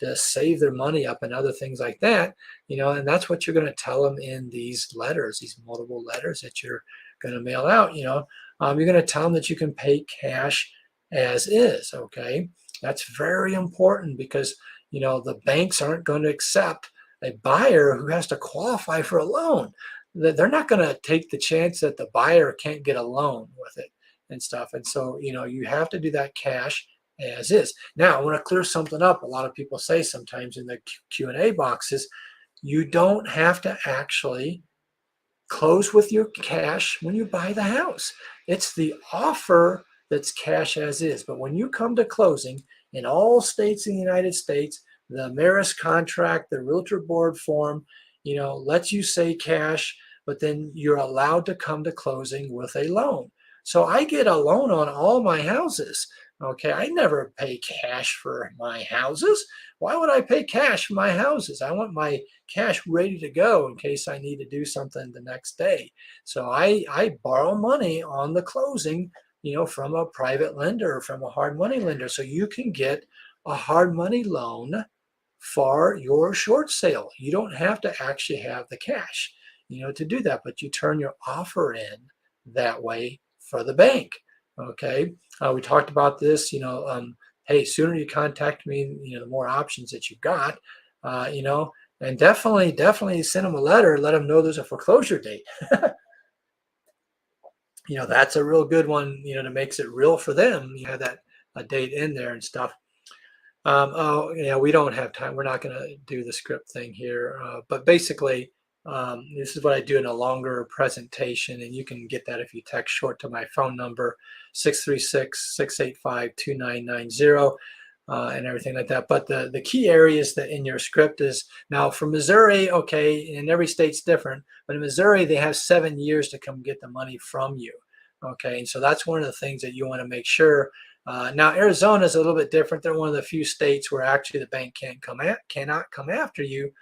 to save their money up and other things like that, and that's what you're going to tell them in these letters, these multiple letters that you're going to mail out. You're going to tell them that you can pay cash as is. Okay, that's very important because the banks aren't going to accept a buyer who has to qualify for a loan. They're not going to take the chance that the buyer can't get a loan with it and stuff. And so you have to do that cash as is. Now I want to clear something up. A lot of people say sometimes in the Q&A boxes, you don't have to actually close with your cash when you buy the house. It's the offer that's cash as is. But when you come to closing, in all states in the United States, the Maris contract, the realtor board form, lets you say cash, but then you're allowed to come to closing with a loan. So I get a loan on all my houses. Okay, I never pay cash for my houses. Why would I pay cash for my houses? I want my cash ready to go in case I need to do something the next day. So I borrow money on the closing, from a private lender or from a hard money lender. So you can get a hard money loan for your short sale. You don't have to actually have the cash, to do that, but you turn your offer in that way for the bank. Okay. We talked about this, hey, sooner you contact me, the more options that you've got, and definitely send them a letter, let them know there's a foreclosure date. That's a real good one, that makes it real for them. You have that a date in there and stuff. We don't have time. We're not going to do the script thing here, but basically, this is what I do in a longer presentation, and you can get that if you text short to my phone number, 636-685-2990, and everything like that. But the key areas that in your script is, now for Missouri, okay, and every state's different, but in Missouri, they have 7 years to come get the money from you. Okay, and so that's one of the things that you want to make sure. Now, Arizona is a little bit different. They're one of the few states where actually the bank cannot come after you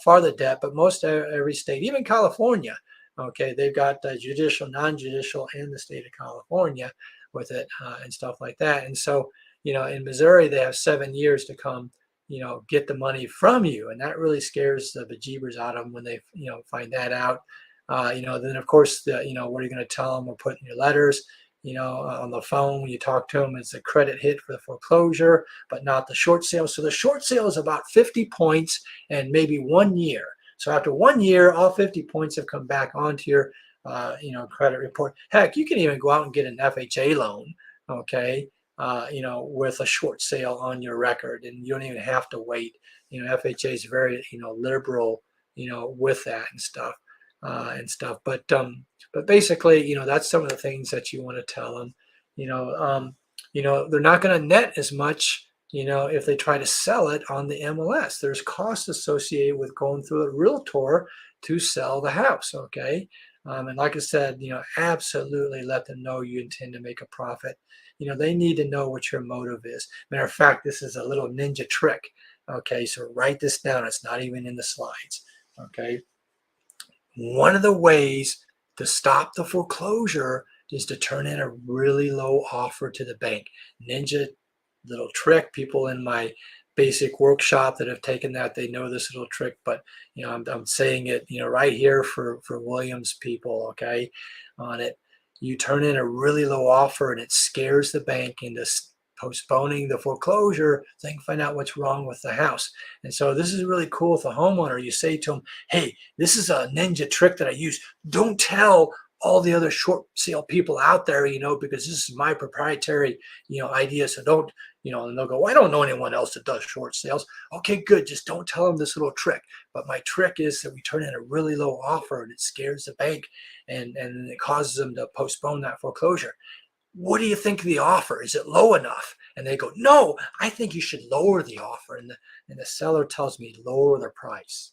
for the debt, but most every state, even California, okay, they've got judicial, non-judicial in the state of California with it and stuff like that. And so, in Missouri, they have 7 years to come, get the money from you. And that really scares the bejeebers out of them when they, find that out. Then of course, what are you going to tell them or put in your letters? On the phone when you talk to them, it's a credit hit for the foreclosure, but not the short sale. So the short sale is about 50 points and maybe 1 year. So after 1 year, all 50 points have come back onto your, credit report. Heck, you can even go out and get an FHA loan, okay, with a short sale on your record, and you don't even have to wait. FHA is very, liberal, with that and stuff. and stuff. But basically, that's some of the things that you want to tell them. They're not going to net as much, if they try to sell it on the MLS. There's costs associated with going through a realtor to sell the house. Okay. And like I said, absolutely let them know you intend to make a profit. They need to know what your motive is. Matter of fact, this is a little ninja trick. Okay. So write this down. It's not even in the slides. Okay. One of the ways to stop the foreclosure is to turn in a really low offer to the bank. Ninja little trick. People in my basic workshop that have taken that, they know this little trick, but I'm saying it, right here for Williams people, okay, on it. You turn in a really low offer and it scares the bank into postponing the foreclosure so they can find out what's wrong with the house. And so this is really cool with a homeowner. You say to them, hey, this is a ninja trick that I use. Don't tell all the other short sale people out there, because this is my proprietary, idea. So don't, and they'll go, well, I don't know anyone else that does short sales. Okay, good. Just don't tell them this little trick. But my trick is that we turn in a really low offer and it scares the bank and it causes them to postpone that foreclosure. What do you think of the offer? Is it low enough? And they go, no, I think you should lower the offer. And the seller tells me, lower the price.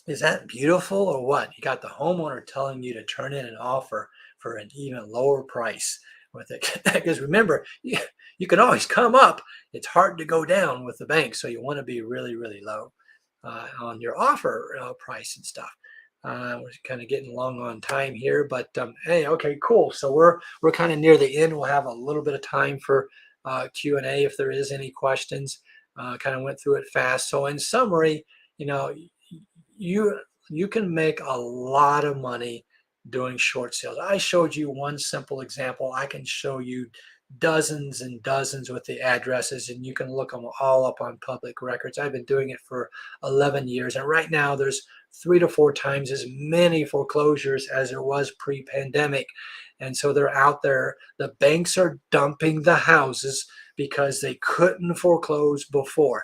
Is that beautiful or what? You got the homeowner telling you to turn in an offer for an even lower price with it. Because remember, you can always come up. It's hard to go down with the bank. So you want to be really, really low on your offer price and stuff. We're kind of getting long on time here, but hey, okay, cool. So we're kind of near the end. We'll have a little bit of time for Q&A if there is any questions. Kind of went through it fast. So in summary, you can make a lot of money doing short sales. I showed you one simple example. I can show you dozens and dozens with the addresses, and you can look them all up on public records. I've been doing it for 11 years, and right now there's 3 to 4 times as many foreclosures as there was pre-pandemic. And so they're out there. The banks are dumping the houses because they couldn't foreclose before.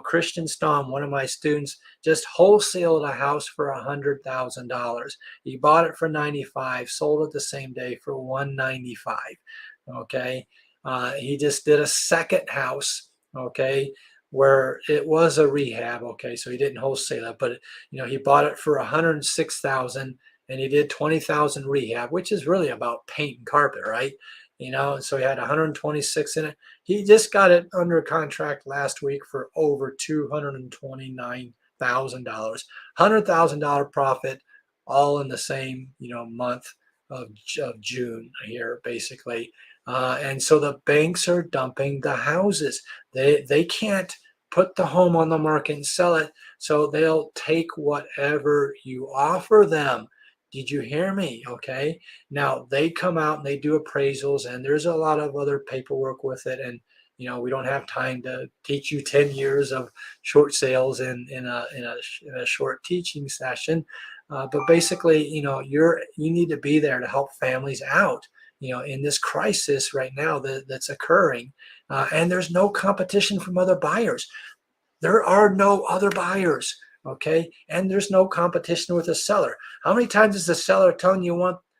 Christian Stom, one of my students, just wholesaled a house for $100,000. He bought it for $95,000, sold it the same day for $195,000. Okay. He just did a second house, okay, where it was a rehab. Okay. So he didn't wholesale it, but he bought it for $106,000 and he did $20,000 rehab, which is really about paint and carpet, right? So he had 126 in it. He just got it under contract last week for over $229,000, $100,000 profit, all in the same, month of June here, basically. And so the banks are dumping the houses. They can't put the home on the market and sell it. So they'll take whatever you offer them. Did you hear me? Okay. Now they come out and they do appraisals, and there's a lot of other paperwork with it. And we don't have time to teach you 10 years of short sales in a short teaching session. But basically, you need to be there to help families out, in this crisis right now that's occurring. And there's no competition from other buyers. There are no other buyers. Okay. And there's no competition with the seller. How many times is the seller telling you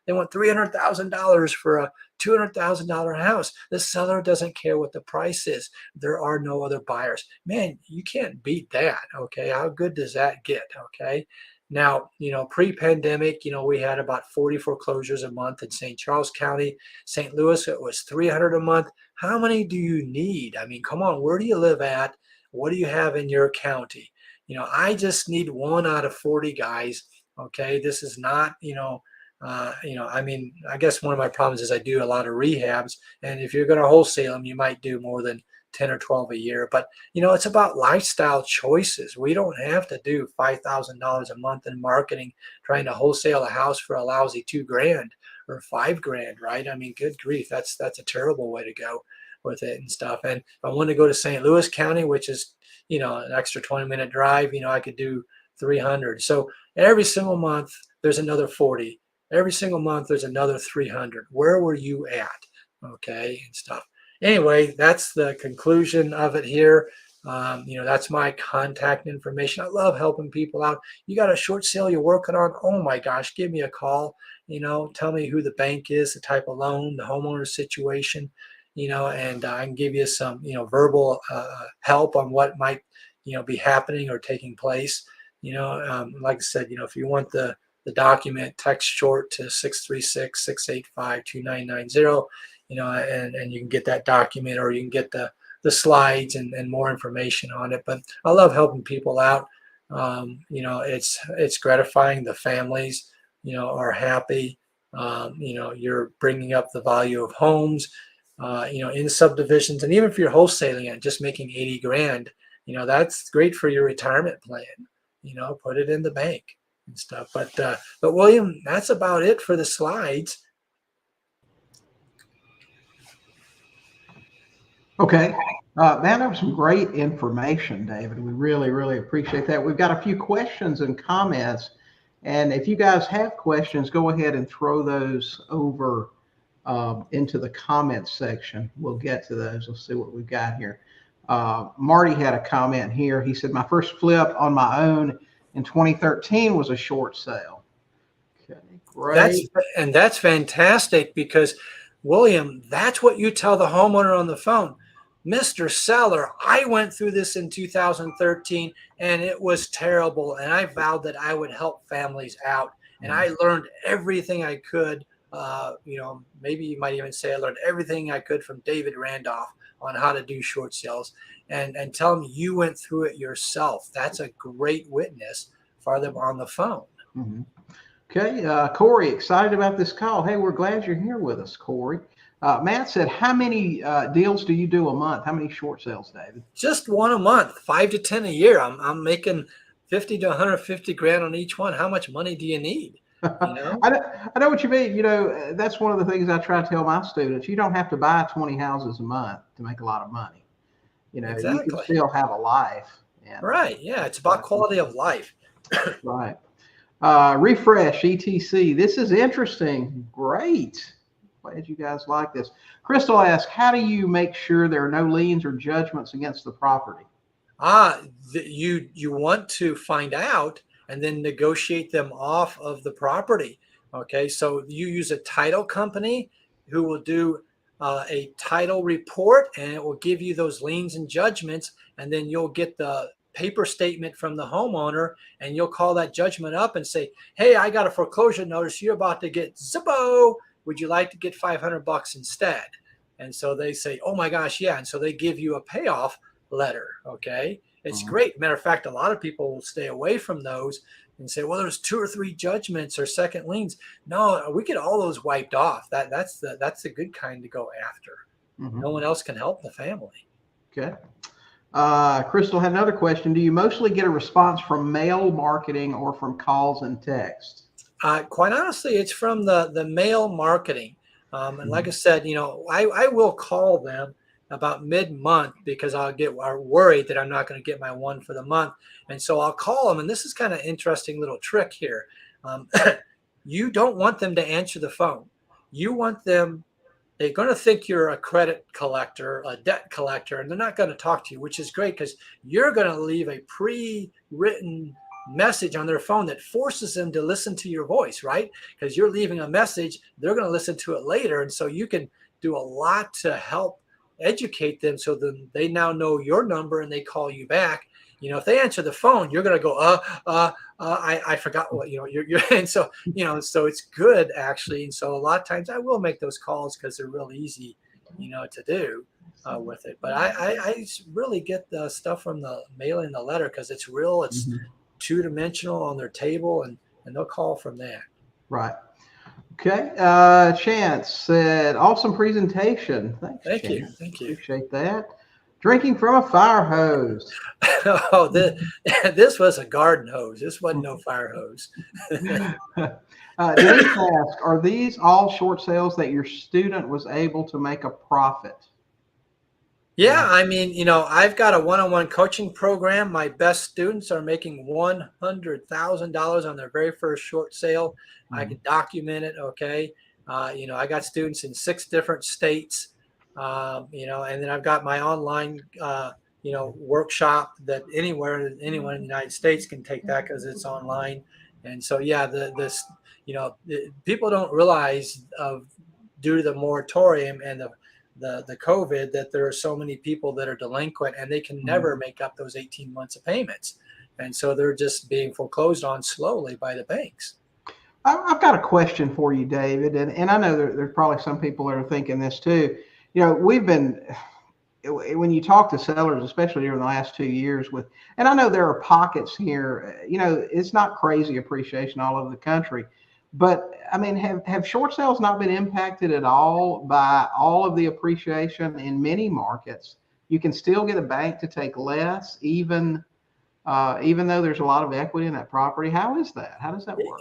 they want $300,000 for a $200,000 house? The seller doesn't care what the price is. There are no other buyers. Man, you can't beat that. Okay. How good does that get? Okay. Now, pre-pandemic, we had about 40 foreclosures a month in St. Charles County. St. Louis, it was 300 a month. How many do you need? I mean, come on, where do you live at? What do you have in your county? I just need 1 out of 40 guys. Okay. This is not, I guess one of my problems is I do a lot of rehabs. And if you're going to wholesale them, you might do more than 10 or 12 a year. But, it's about lifestyle choices. We don't have to do $5,000 a month in marketing, trying to wholesale a house for a lousy $2,000 or $5,000, right? I mean, good grief. That's a terrible way to go with it and stuff. And if I want to go to St. Louis County, which is, an extra 20-minute drive, I could do 300. So every single month, there's another 40. Every single month, there's another 300. Where were you at? Okay, and stuff. Anyway, that's the conclusion of it here. That's my contact information. I love helping people out. You got a short sale you're working on? Oh my gosh, give me a call. Tell me who the bank is, the type of loan, the homeowner situation, and I can give you some, verbal help on what might, be happening or taking place. Like I said, if you want the document, text short to 636-685-2990, and you can get that document, or you can get the slides and more information on it. But I love helping people out. It's gratifying. The families, are happy. You're bringing up the value of homes, in subdivisions, and even if you're wholesaling it, just making 80 grand, that's great for your retirement plan. Put it in the bank and stuff. But William, that's about it for the slides. Okay. Man, that was some great information, David. We really, really appreciate that. We've got a few questions and comments. And if you guys have questions, go ahead and throw those over into the comments section. We'll get to those. Let's see what we've got here. Marty had a comment here. He said, my first flip on my own in 2013 was a short sale. Okay, great. That's fantastic, because William, that's what you tell the homeowner on the phone. Mr. Seller, I went through this in 2013 and it was terrible. And I vowed that I would help families out. And I learned everything I could. Maybe you might even say I learned everything I could from David Randolph on how to do short sales, and tell them you went through it yourself. That's a great witness for them on the phone. Mm-hmm. Okay, Corey, excited about this call. Hey, we're glad you're here with us, Corey. Matt said, how many deals do you do a month? How many short sales, David? Just one a month, 5 to 10 a year. I'm making 50 to 150 grand on each one. How much money do you need? I know what you mean. That's one of the things I try to tell my students. You don't have to buy 20 houses a month to make a lot of money. Exactly. You can still have a life. Right. Yeah. It's about quality of life. Right. Refresh, ETC. This is interesting. Great. Glad you guys like this. Crystal asks, how do you make sure there are no liens or judgments against the property? You want to find out and then negotiate them off of the property. Okay, so you use a title company who will do a title report, and it will give you those liens and judgments, and then you'll get the paper statement from the homeowner, and you'll call that judgment up and say, hey, I got a foreclosure notice. You're about to get Zippo. Would you like to get $500 instead? And so they say, oh my gosh, yeah. And so they give you a payoff letter. Okay. It's great. Matter of fact, a lot of people will stay away from those and say, well, there's 2 or 3 judgments or second liens. No, we get all those wiped off. That's the good kind to go after. No one else can help the family. Okay. Crystal had another question. Do you mostly get a response from mail marketing or from calls and texts? Quite honestly, it's from the mail marketing. And like I said, I will call them about mid-month, because I'll get worried that I'm not going to get my one for the month. And so I'll call them. And this is kind of interesting little trick here. You don't want them to answer the phone. You want them, they're going to think you're a credit collector, a debt collector, and they're not going to talk to you, which is great, because you're going to leave a pre-written message on their phone that forces them to listen to your voice, right? Because you're leaving a message, they're going to listen to it later. And so you can do a lot to help educate them, so then they now know your number and they call you back. If they answer the phone, you're going to go, I forgot what, you're, and so, so it's good actually. And so a lot of times I will make those calls because they're real easy, to do with it. But I really get the stuff from the mail and the letter, because it's real, it's two-dimensional on their table, and they'll call from there. Right. Okay. Chance said, awesome presentation. Thanks, Thank Chance. you. Thank you. Appreciate that. Drinking from a fire hose. Oh, this was a garden hose. This wasn't no fire hose. Denise asked, are these all short sales that your student was able to make a profit? Yeah, I mean, I've got a one-on-one coaching program. My best students are making $100,000 on their very first short sale. I can document it. Okay. I got students in 6 different states, and then I've got my online workshop that anyone in the United States can take that because it's online. And so, yeah, people don't realize due to the moratorium and the COVID that there are so many people that are delinquent and they can never make up those 18 months of payments. And so they're just being foreclosed on slowly by the banks. I've got a question for you, David, and I know there's probably some people that are thinking this too. We've been, when you talk to sellers, especially during the last 2 years and I know there are pockets here, it's not crazy appreciation all over the country, but I mean, have short sales not been impacted at all by all of the appreciation in many markets? You can still get a bank to take less, even though there's a lot of equity in that property. How is that? How does that work?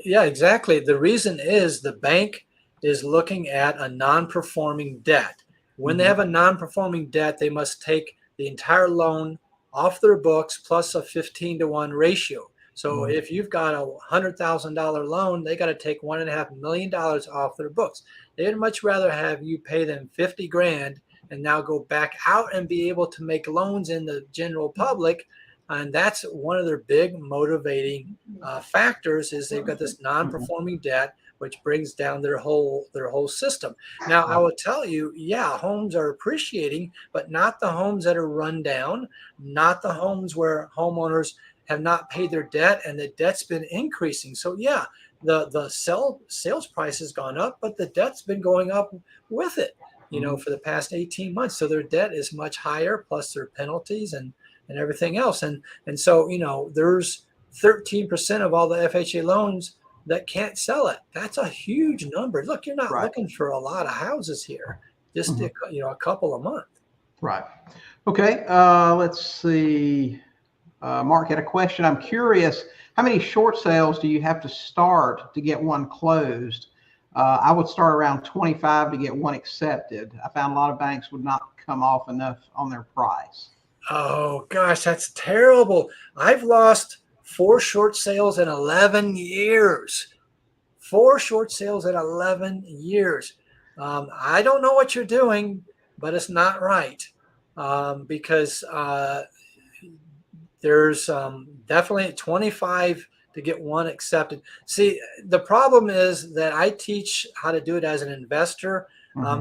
Yeah, exactly. The reason is the bank is looking at a non-performing debt. When they have a non-performing debt, they must take the entire loan off their books plus a 15-to-1 ratio. So if you've got a $100,000 loan, they got to take $1.5 million off their books. They'd much rather have you pay them 50 grand and now go back out and be able to make loans in the general public. And that's one of their big motivating factors is they've got this non-performing debt, which brings down their whole system. Now, I will tell you, yeah, homes are appreciating, but not the homes that are run down, not the homes where homeowners have not paid their debt and the debt's been increasing. So yeah, the sales price has gone up, but the debt's been going up with it, for the past 18 months. So their debt is much higher, plus their penalties and everything else. And so, there's 13% of all the FHA loans that can't sell it. That's a huge number. Look, you're not looking for a lot of houses here, just a couple a month. Right. Okay. Let's see. Mark had a question. I'm curious, how many short sales do you have to start to get one closed? I would start around 25 to get one accepted. I found a lot of banks would not come off enough on their price. Oh gosh, that's terrible. I've lost 4 short sales in 11 years. 4 short sales in 11 years. I don't know what you're doing, but it's not right, because there's definitely 25 to get one accepted. See, the problem is that I teach how to do it as an investor.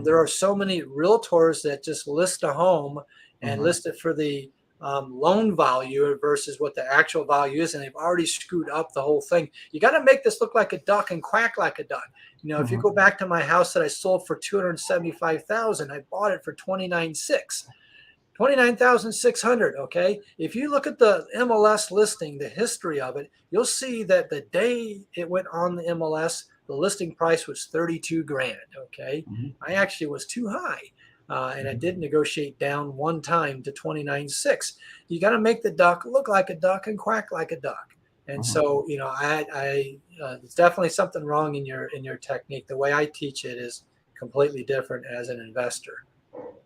There are so many realtors that just list a home and list it for the loan value versus what the actual value is, and they've already screwed up the whole thing. You got to make this look like a duck and quack like a duck. If you go back to my house that I sold for $275,000, I bought it for $29,600. Okay, if you look at the MLS listing, the history of it, you'll see that the day it went on the MLS, the listing price was 32 grand. Okay, I actually was too high. And I did negotiate down one time to 29.6. You got to make the duck look like a duck and quack like a duck. And so, there's definitely something wrong in your technique. The way I teach it is completely different as an investor.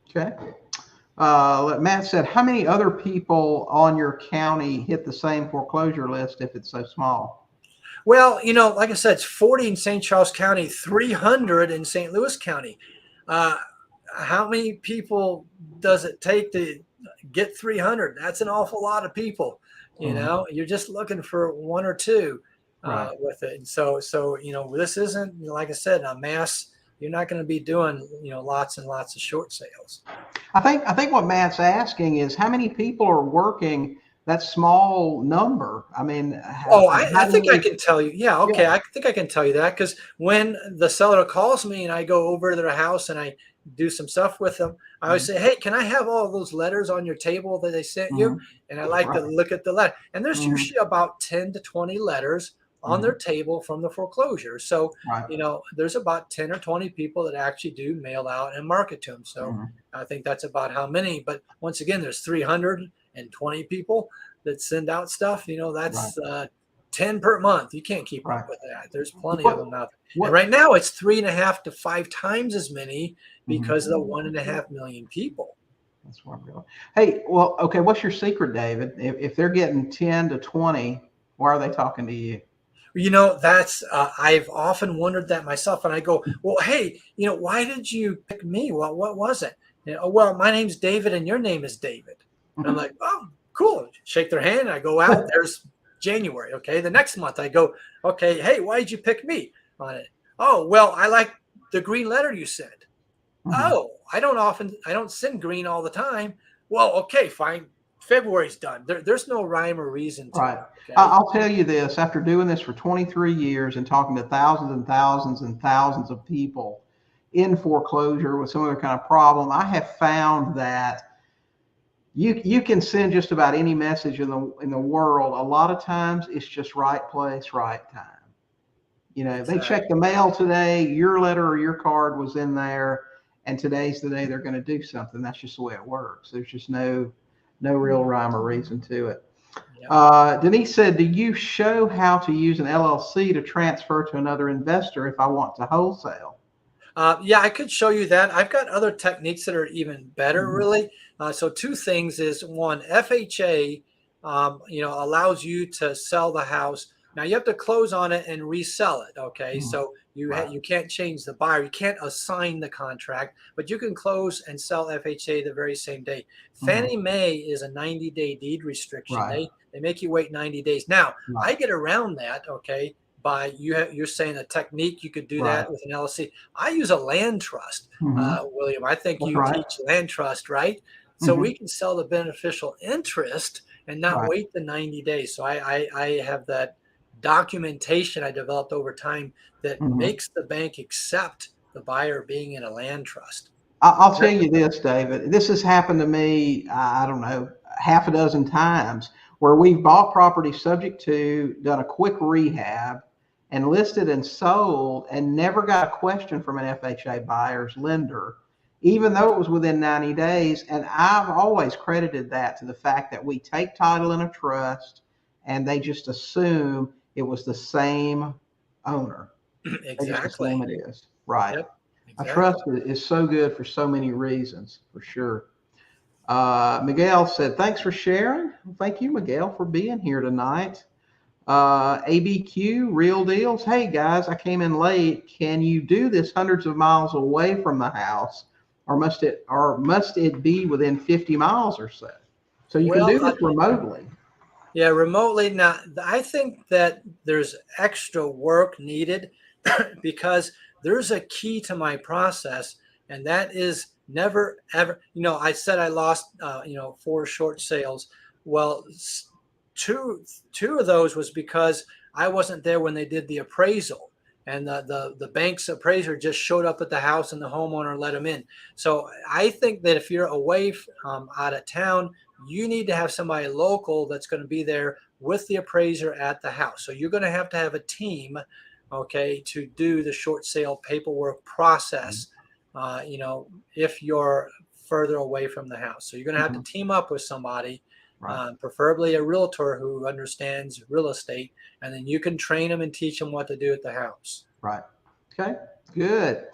Okay. Matt said, how many other people on your county hit the same foreclosure list if it's so small? Well, like I said, it's 40 in St. Charles County, 300 in St. Louis County. How many people does it take to get 300? That's an awful lot of people. You're just looking for 1 or 2 with it. And so this isn't, like I said, a mass. You're not going to be doing lots and lots of short sales. I think what Matt's asking is how many people are working that small number. I mean, I think I can tell you. Yeah, okay, yeah. I think I can tell you that, because when the seller calls me and I go over to their house and I do some stuff with them, I always say, hey, can I have all of those letters on your table that they sent you? And I like to look at the letter. And there's usually about 10 to 20 letters on their table from the foreclosure. So, there's about 10 or 20 people that actually do mail out and market to them. So I think that's about how many. But once again, there's 320 people that send out stuff. That's 10 per month. You can't keep up with that. There's plenty of them out there. And right now it's 3.5 to 5 times as many because of the 1.5 million people. That's what I'm doing. Hey, well, okay. What's your secret, David? If they're getting 10 to 20, why are they talking to you? That's I've often wondered that myself, and I go, well, hey, why did you pick me? Well, what was it? Well, my name's David and your name is David. And I'm like, oh, cool. Shake their hand. I go out. There's January. Okay. The next month I go, okay, hey, why did you pick me on it? Oh, well, I like the green letter you sent. Mhm. Oh, I don't send green all the time. Well, okay, fine. February's done. There's no rhyme or reason to Right. it. Okay. I'll tell you this, after doing this for 23 years and talking to thousands and thousands and thousands of people in foreclosure with some other kind of problem, I have found that you can send just about any message in the world. A lot of times it's just right place, right time. They check the Exactly. mail today, your letter or your card was in there, and today's the day they're going to do something. That's just the way it works. There's just no real rhyme or reason to it. Yep. Denise said, do you show how to use an LLC to transfer to another investor if I want to wholesale? Yeah, I could show you that. I've got other techniques that are even better, Mhm. really. So two things is one, FHA, allows you to sell the house. Now you have to close on it and resell it. Okay, Mhm. so Right. you can't change the buyer, you can't assign the contract, but you can close and sell FHA the very same day. Mhm. Fannie Mae is a 90-day deed restriction. Right. They make you wait 90 days. Now Right. I get around that. Okay, by you're saying a technique you could do Right. that with an LLC. I use a land trust, Mhm. William. I think That's you right. teach land trust, right? So we Mhm. can sell the beneficial interest and not Right. wait the 90 days. So I have that documentation I developed over time that Mhm. makes the bank accept the buyer being in a land trust. I'll tell That's you this, David. This has happened to me, I don't know, half a dozen times where we've bought property subject to, done a quick rehab, and listed and sold, and never got a question from an FHA buyer's lender, even though it was within 90 days. And I've always credited that to the fact that we take title in a trust and they just assume it was the same owner. They just assume exactly. it is. Right. Yep, A exactly. trust is so good for so many reasons, for sure. Miguel said, thanks for sharing. Well, thank you, Miguel, for being here tonight. ABQ, Real Deals. Hey, guys, I came in late. Can you do this hundreds of miles away from the house, or must it be within 50 miles or so? So you can Well, do this remotely. yeah, remotely. Now, I think that there's extra work needed because there's a key to my process, and that is never ever. I said I lost, 4 short sales. Well, two of those was because I wasn't there when they did the appraisal, and the bank's appraiser just showed up at the house, and the homeowner let him in. So I think that if you're away out of town, you need to have somebody local that's going to be there with the appraiser at the house. So you're going to have a team, okay, to do the short sale paperwork process, if you're further away from the house. So you're going to have to Mhm. team up with somebody, Right. preferably a realtor who understands real estate, and then you can train them and teach them what to do at the house. Right. Okay. Good.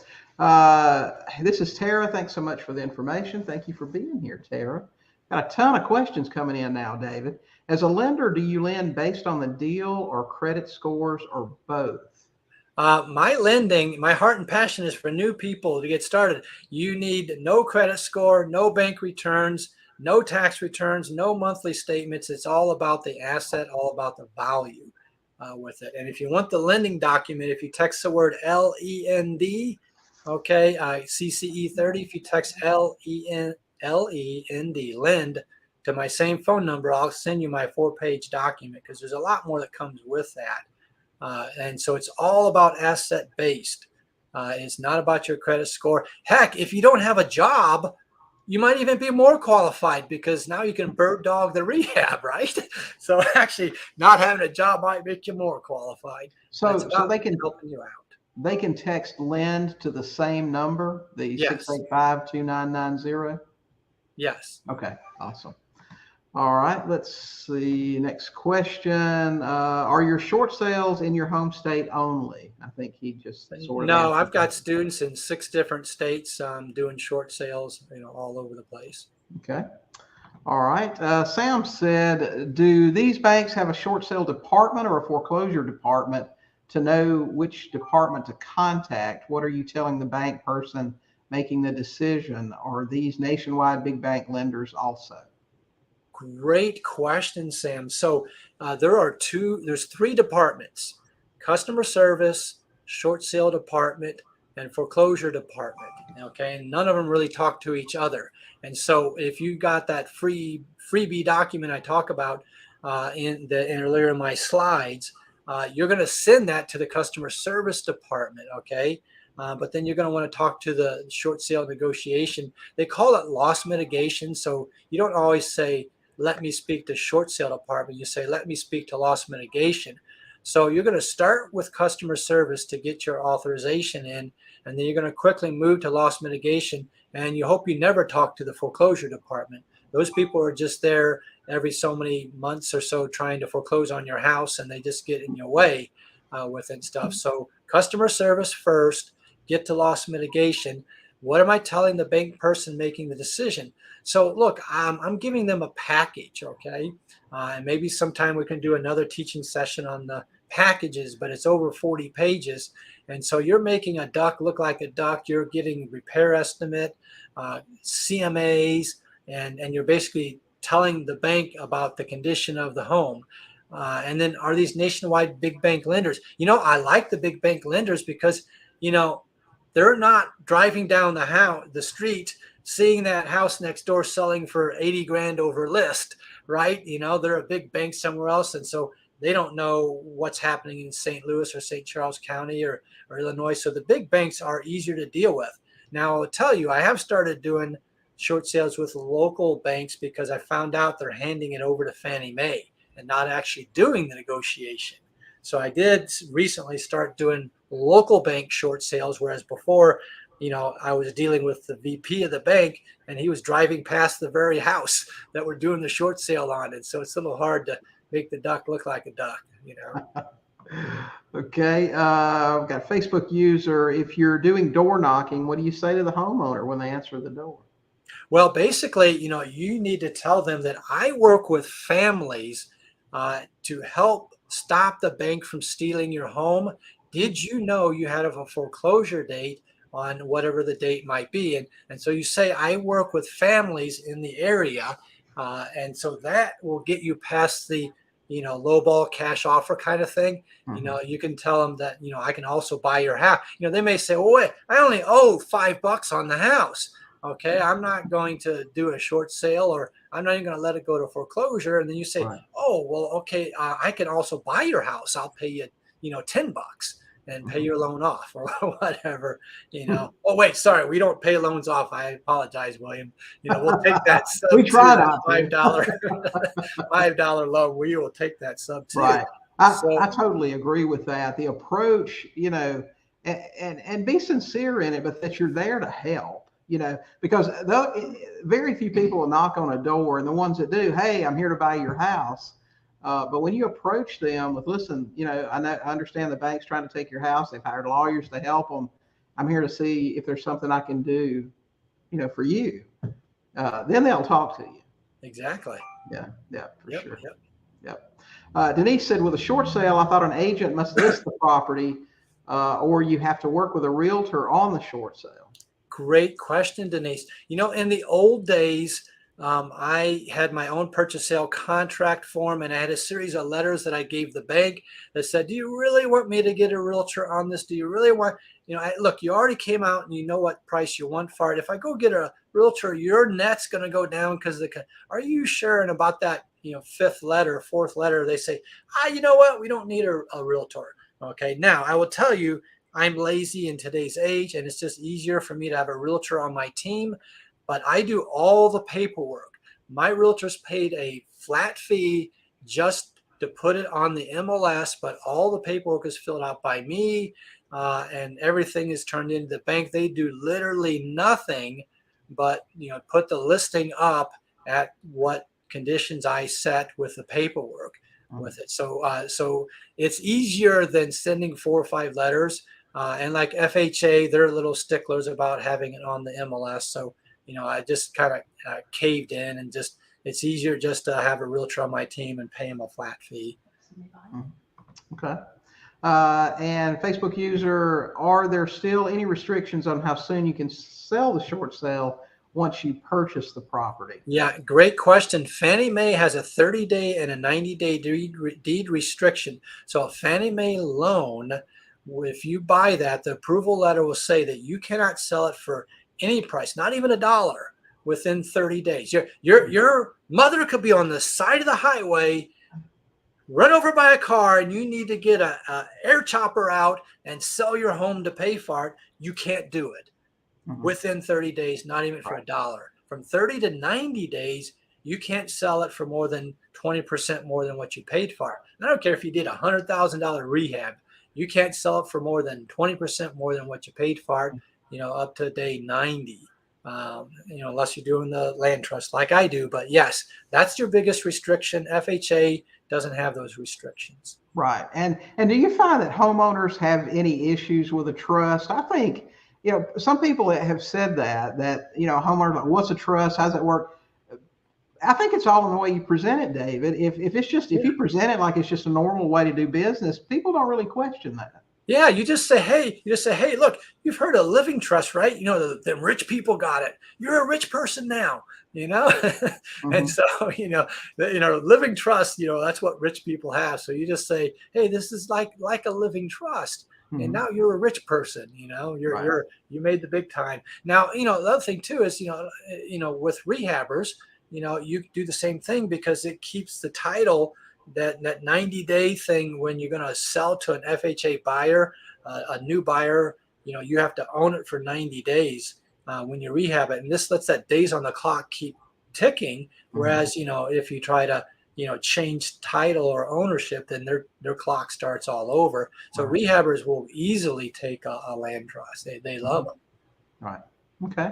This is Tara. Thanks so much for the information. Thank you for being here, Tara. Got a ton of questions coming in now, David. As a lender, do you lend based on the deal or credit scores or both? My lending, my heart and passion is for new people to get started. You need no credit score, no bank returns, no tax returns, no monthly statements. It's all about the asset, all about the value with it. And if you want the lending document, if you text the word LEND, okay, CCE 30, if you text LEND, lend, to my same phone number, I'll send you my 4-page document because there's a lot more that comes with that. And so it's all about asset based. It's not about your credit score. Heck, if you don't have a job, you might even be more qualified because now you can bird dog the rehab, right? So actually, not having a job might make you more qualified. But it's So about helping you out. they can text lend to the same number, the Yes. 685-2990. Yes. Okay, awesome. All right, let's see. Next question. Are your short sales in your home state only? I think he just sort of No, answered I've got that. students in 6 different states doing short sales, all over the place. Okay. All right. Sam said, do these banks have a short sale department or a foreclosure department to know which department to contact? What are you telling the bank person making the decision? Are these nationwide big bank lenders also? Great question, Sam. So there's three departments: customer service, short sale department, and foreclosure department. Okay, and none of them really talk to each other. And so if you got that freebie document I talk about earlier in my slides, you're going to send that to the customer service department. Okay. But then you're going to want to talk to the short sale negotiation. They call it loss mitigation. So you don't always say, let me speak to short sale department. You say, let me speak to loss mitigation. So you're going to start with customer service to get your authorization in, and then you're going to quickly move to loss mitigation. And you hope you never talk to the foreclosure department. Those people are just there every so many months or so trying to foreclose on your house, and they just get in your way with it and stuff. So customer service first, get to loss mitigation. What am I telling the bank person making the decision? So look, I'm giving them a package, okay? And maybe sometime we can do another teaching session on the packages, but it's over 40 pages. And so you're making a duck look like a duck. You're getting repair estimate, CMAs, and you're basically telling the bank about the condition of the home. And then are these nationwide big bank lenders? I like the big bank lenders because, they're not driving down the street, seeing that house next door selling for 80 grand over list, right? They're a big bank somewhere else. And so they don't know what's happening in St. Louis or St. Charles County or Illinois. So the big banks are easier to deal with. Now, I'll tell you, I have started doing short sales with local banks because I found out they're handing it over to Fannie Mae and not actually doing the negotiation. So I did recently start doing local bank short sales, whereas before, I was dealing with the VP of the bank and he was driving past the very house that we're doing the short sale on. And so it's a little hard to make the duck look like a duck. Okay. We've got a Facebook user. If you're doing door knocking, what do you say to the homeowner when they answer the door? Well, basically, you need to tell them that I work with families to help stop the bank from stealing your home. Did you know you had a foreclosure date on whatever the date might be? And so you say, I work with families in the area. And so that will get you past the, lowball cash offer kind of thing. Mm-hmm. You can tell them that, I can also buy your house. They may say, well, wait, I only owe $5 on the house. Okay, I'm not going to do a short sale, or I'm not even going to let it go to foreclosure. And then you say, Right. oh, well, okay, I can also buy your house. I'll pay you, $10 and pay your loan off or whatever, Oh, wait, sorry, we don't pay loans off. I apologize, William. We'll take that sub We try to, not $5 $5 loan. We will take that sub too. Right. I totally agree with that. The approach, and be sincere in it, but that you're there to help, because very few people will knock on a door, and the ones that do, hey, I'm here to buy your house. But when you approach them with, listen, I understand the bank's trying to take your house. They've hired lawyers to help them. I'm here to see if there's something I can do, for you. Then they'll talk to you. Exactly. Yeah, for sure. Yep. Denise said, with a short sale, I thought an agent must list the property, or you have to work with a realtor on the short sale. Great question, Denise. In the old days, I had my own purchase sale contract form, and I had a series of letters that I gave the bank that said, do you really want me to get a realtor on this? Do you really want, look, you already came out and you know what price you want for it. If I go get a realtor, your net's going to go down because are you sure? And about that, fourth letter, they say, you know what? We don't need a realtor. Okay. Now I will tell you, I'm lazy in today's age, and it's just easier for me to have a realtor on my team. But I do all the paperwork. My realtors paid a flat fee just to put it on the MLS, but all the paperwork is filled out by me, and everything is turned into the bank. They do literally nothing but put the listing up at what conditions I set with the paperwork with it. So it's easier than sending 4 or 5 letters. And like FHA, they're little sticklers about having it on the MLS. So I just kind of caved in, and it's easier just to have a realtor on my team and pay him a flat fee. Okay. And Facebook user, are there still any restrictions on how soon you can sell the short sale once you purchase the property? Yeah, great question. Fannie Mae has a 30-day and a 90-day deed restriction. So a Fannie Mae loan, if you buy that, the approval letter will say that you cannot sell it for any price, not even $1, within 30 days. Your mother could be on the side of the highway, run over by a car, and you need to get a air chopper out and sell your home to pay for it. You can't do it within 30 days, not even for $1. From 30 to 90 days, you can't sell it for more than 20% more than what you paid for it. And I don't care if you did a $100,000 rehab, you can't sell it for more than 20% more than what you paid for it, up to day 90. Unless you're doing the land trust like I do. But yes, that's your biggest restriction. FHA doesn't have those restrictions. Right. And do you find that homeowners have any issues with a trust? I think, some people have said that, homeowners like, what's a trust? How's it work? I think it's all in the way you present it, David. If you present it like it's just a normal way to do business, people don't really question that. Yeah, you just say, hey, look, you've heard of living trust, right? The rich people got it. You're a rich person now, And so, living trust, that's what rich people have. So you just say, hey, this is like a living trust. And now you're a rich person, you made the big time. Now, the other thing too is, with rehabbers, you do the same thing because it keeps the title, that 90-day thing when you're going to sell to an FHA buyer, a new buyer, you have to own it for 90 days when you rehab it. And this lets that days on the clock keep ticking. Whereas, if you try to, change title or ownership, then their clock starts all over. So rehabbers will easily take a land trust. They love them. Right. Okay.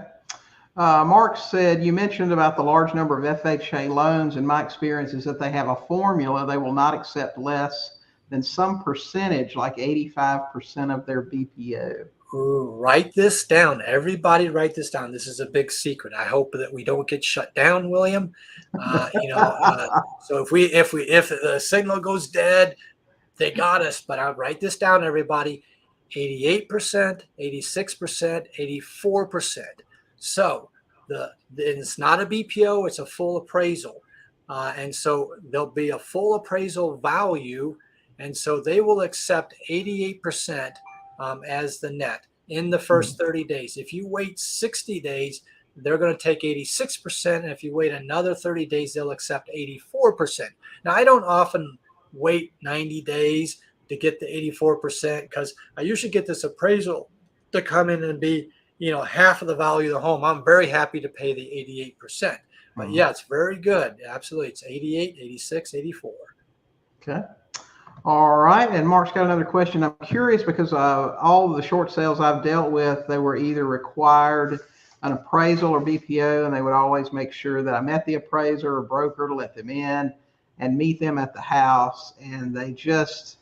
Mark said, you mentioned about the large number of FHA loans, and my experience is that they have a formula. They will not accept less than some percentage, like 85% of their BPO. Ooh, write this down. Everybody write this down. This is a big secret. I hope that we don't get shut down, William. So if the signal goes dead, they got us. But I'll write this down, everybody. 88%, 86%, 84%. So it's not a BPO, it's a full appraisal. And so there'll be a full appraisal value. And so they will accept 88% as the net in the first 30 days. If you wait 60 days, they're going to take 86%. And if you wait another 30 days, they'll accept 84%. Now, I don't often wait 90 days to get the 84% because I usually get this appraisal to come in and be, half of the value of the home. I'm very happy to pay the 88%. But yeah, it's very good. Absolutely. It's 88, 86, 84. Okay. All right. And Mark's got another question. I'm curious because all of the short sales I've dealt with, they were either required an appraisal or BPO, and they would always make sure that I met the appraiser or broker to let them in and meet them at the house. And they just,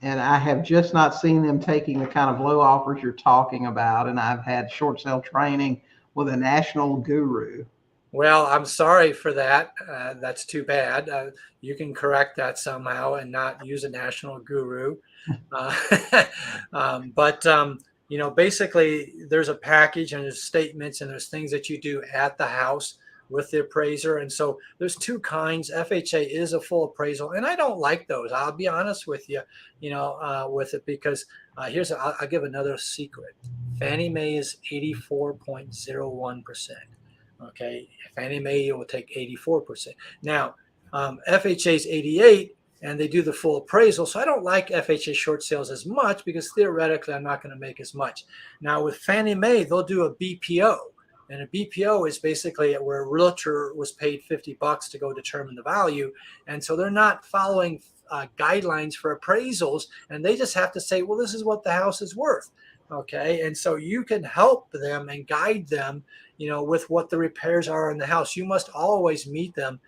and I have just not seen them taking the kind of low offers you're talking about. And I've had short sale training with a national guru. Well, I'm sorry for that. That's too bad. You can correct that somehow and not use a national guru. Basically, there's a package and there's statements and there's things that you do at the house with the appraiser. And so there's two kinds. FHA is a full appraisal, and I don't like those. I'll be honest with you, with it because I'll give another secret. Fannie Mae is 84.01%. Okay, Fannie Mae will take 84%. Now, FHA is 88, and they do the full appraisal. So I don't like FHA short sales as much because theoretically I'm not going to make as much. Now with Fannie Mae, they'll do a BPO, and a BPO is basically where a realtor was paid $50 to go determine the value, and so they're not following guidelines for appraisals, and they just have to say, well, this is what the house is worth. Okay, and so you can help them and guide them, with what the repairs are in the house. You must always meet them,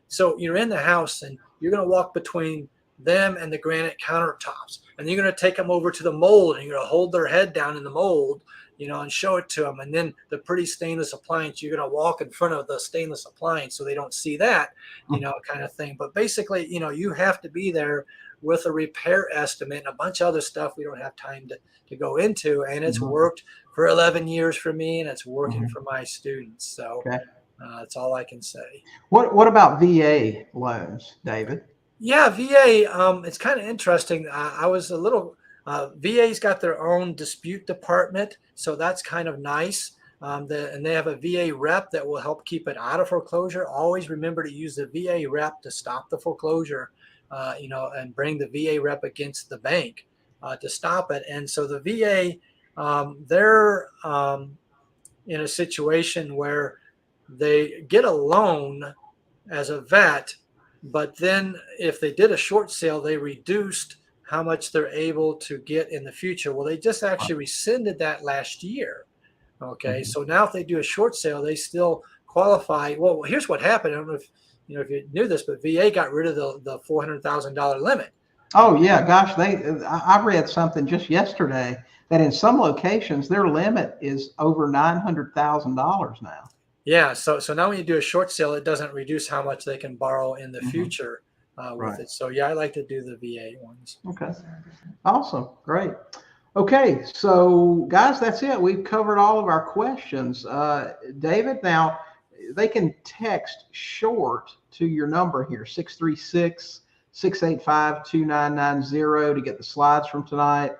so you're in the house and you're going to walk between them and the granite countertops, and you're going to take them over to the mold and you're going to hold their head down in the mold, and show it to them. And then the pretty stainless appliance, you're going to walk in front of the stainless appliance so they don't see that, kind of thing. But basically, you have to be there with a repair estimate and a bunch of other stuff we don't have time to go into. And it's Mhm. worked for 11 years for me, and it's working Mhm. for my students. So Okay. that's all I can say. What about VA loans, David? Yeah, VA, it's kind of interesting. I was a little, VA's got their own dispute department, so that's kind of nice. And they have a VA rep that will help keep it out of foreclosure. Always remember to use the VA rep to stop the foreclosure, and bring the VA rep against the bank to stop it. And so the VA, they're in a situation where they get a loan as a vet, but then if they did a short sale, they reduced how much they're able to get in the future. Well, they just actually rescinded that last year. Okay, Mhm. so now if they do a short sale, they still qualify. Well, here's what happened. I don't know if you knew this, but VA got rid of the $400,000 limit. Oh Okay. yeah, gosh, I read something just yesterday that in some locations their limit is over $900,000 now. Yeah, so now when you do a short sale, it doesn't reduce how much they can borrow in the Hmm. future with Right. it. So yeah, I like to do the VA ones. Okay. Awesome. Great. Okay, so guys, that's it. We've covered all of our questions. David, now they can text short to your number here, 636-685-2990 to get the slides from tonight.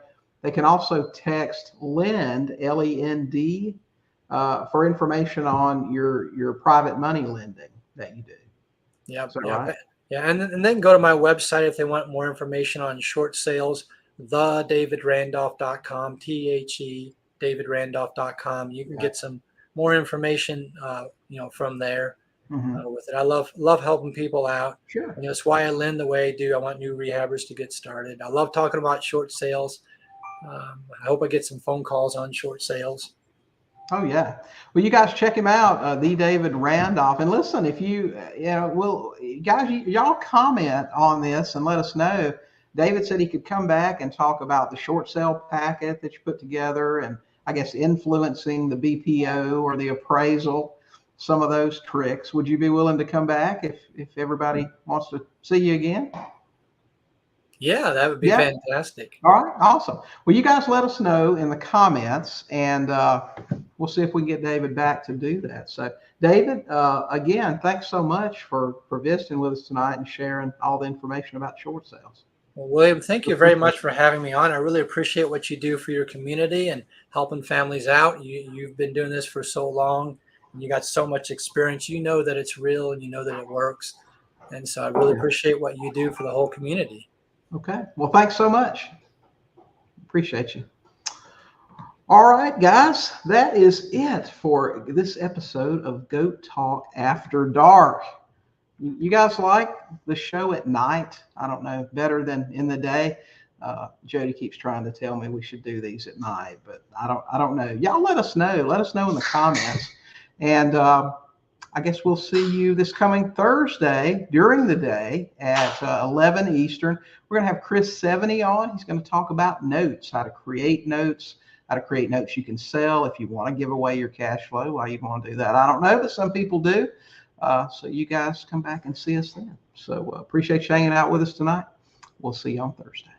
They can also text LEND, LEND, for information on your private money lending that you do. Is Yep, that yep. right? Yeah, and then go to my website if they want more information on short sales, thedavidrandolph.com, THE, davidrandolph.com. You can Yeah. get some more information, from there Hmm. with it. I love helping people out. Sure. That's why I lend the way I do. I want new rehabbers to get started. I love talking about short sales. I hope I get some phone calls on short sales. Oh yeah. Well, you guys check him out, the David Randolph. And listen, if guys, y'all comment on this and let us know. David said he could come back and talk about the short sale packet that you put together, and I guess influencing the BPO or the appraisal, some of those tricks. Would you be willing to come back if everybody wants to see you again? Yeah, that would be Yeah. fantastic. All right, awesome. Well, you guys let us know in the comments, and we'll see if we can get David back to do that. So, David, again, thanks so much for visiting with us tonight and sharing all the information about short sales. Well, William, thank We you very much appreciate for having me on. I really appreciate what you do for your community and helping families out. You've been doing this for so long, and you got so much experience. You know that it's real, and you know that it works. And so I really it. appreciate what you do for the whole community. Okay. Well, thanks so much. Appreciate you. All right, guys, that is it for this episode of Goat Talk After Dark. You guys like the show at night? I don't know, better than in the day. Jody keeps trying to tell me we should do these at night, but I don't know. Y'all let us know. Let us know in the comments. And I guess we'll see you this coming Thursday during the day at 11 Eastern. We're going to have Chris 70 on. He's going to talk about notes, how to create notes you can sell if you want to give away your cash flow. Why you want to do that, I don't know, but some people do. So you guys come back and see us then. So appreciate you hanging out with us tonight. We'll see you on Thursday.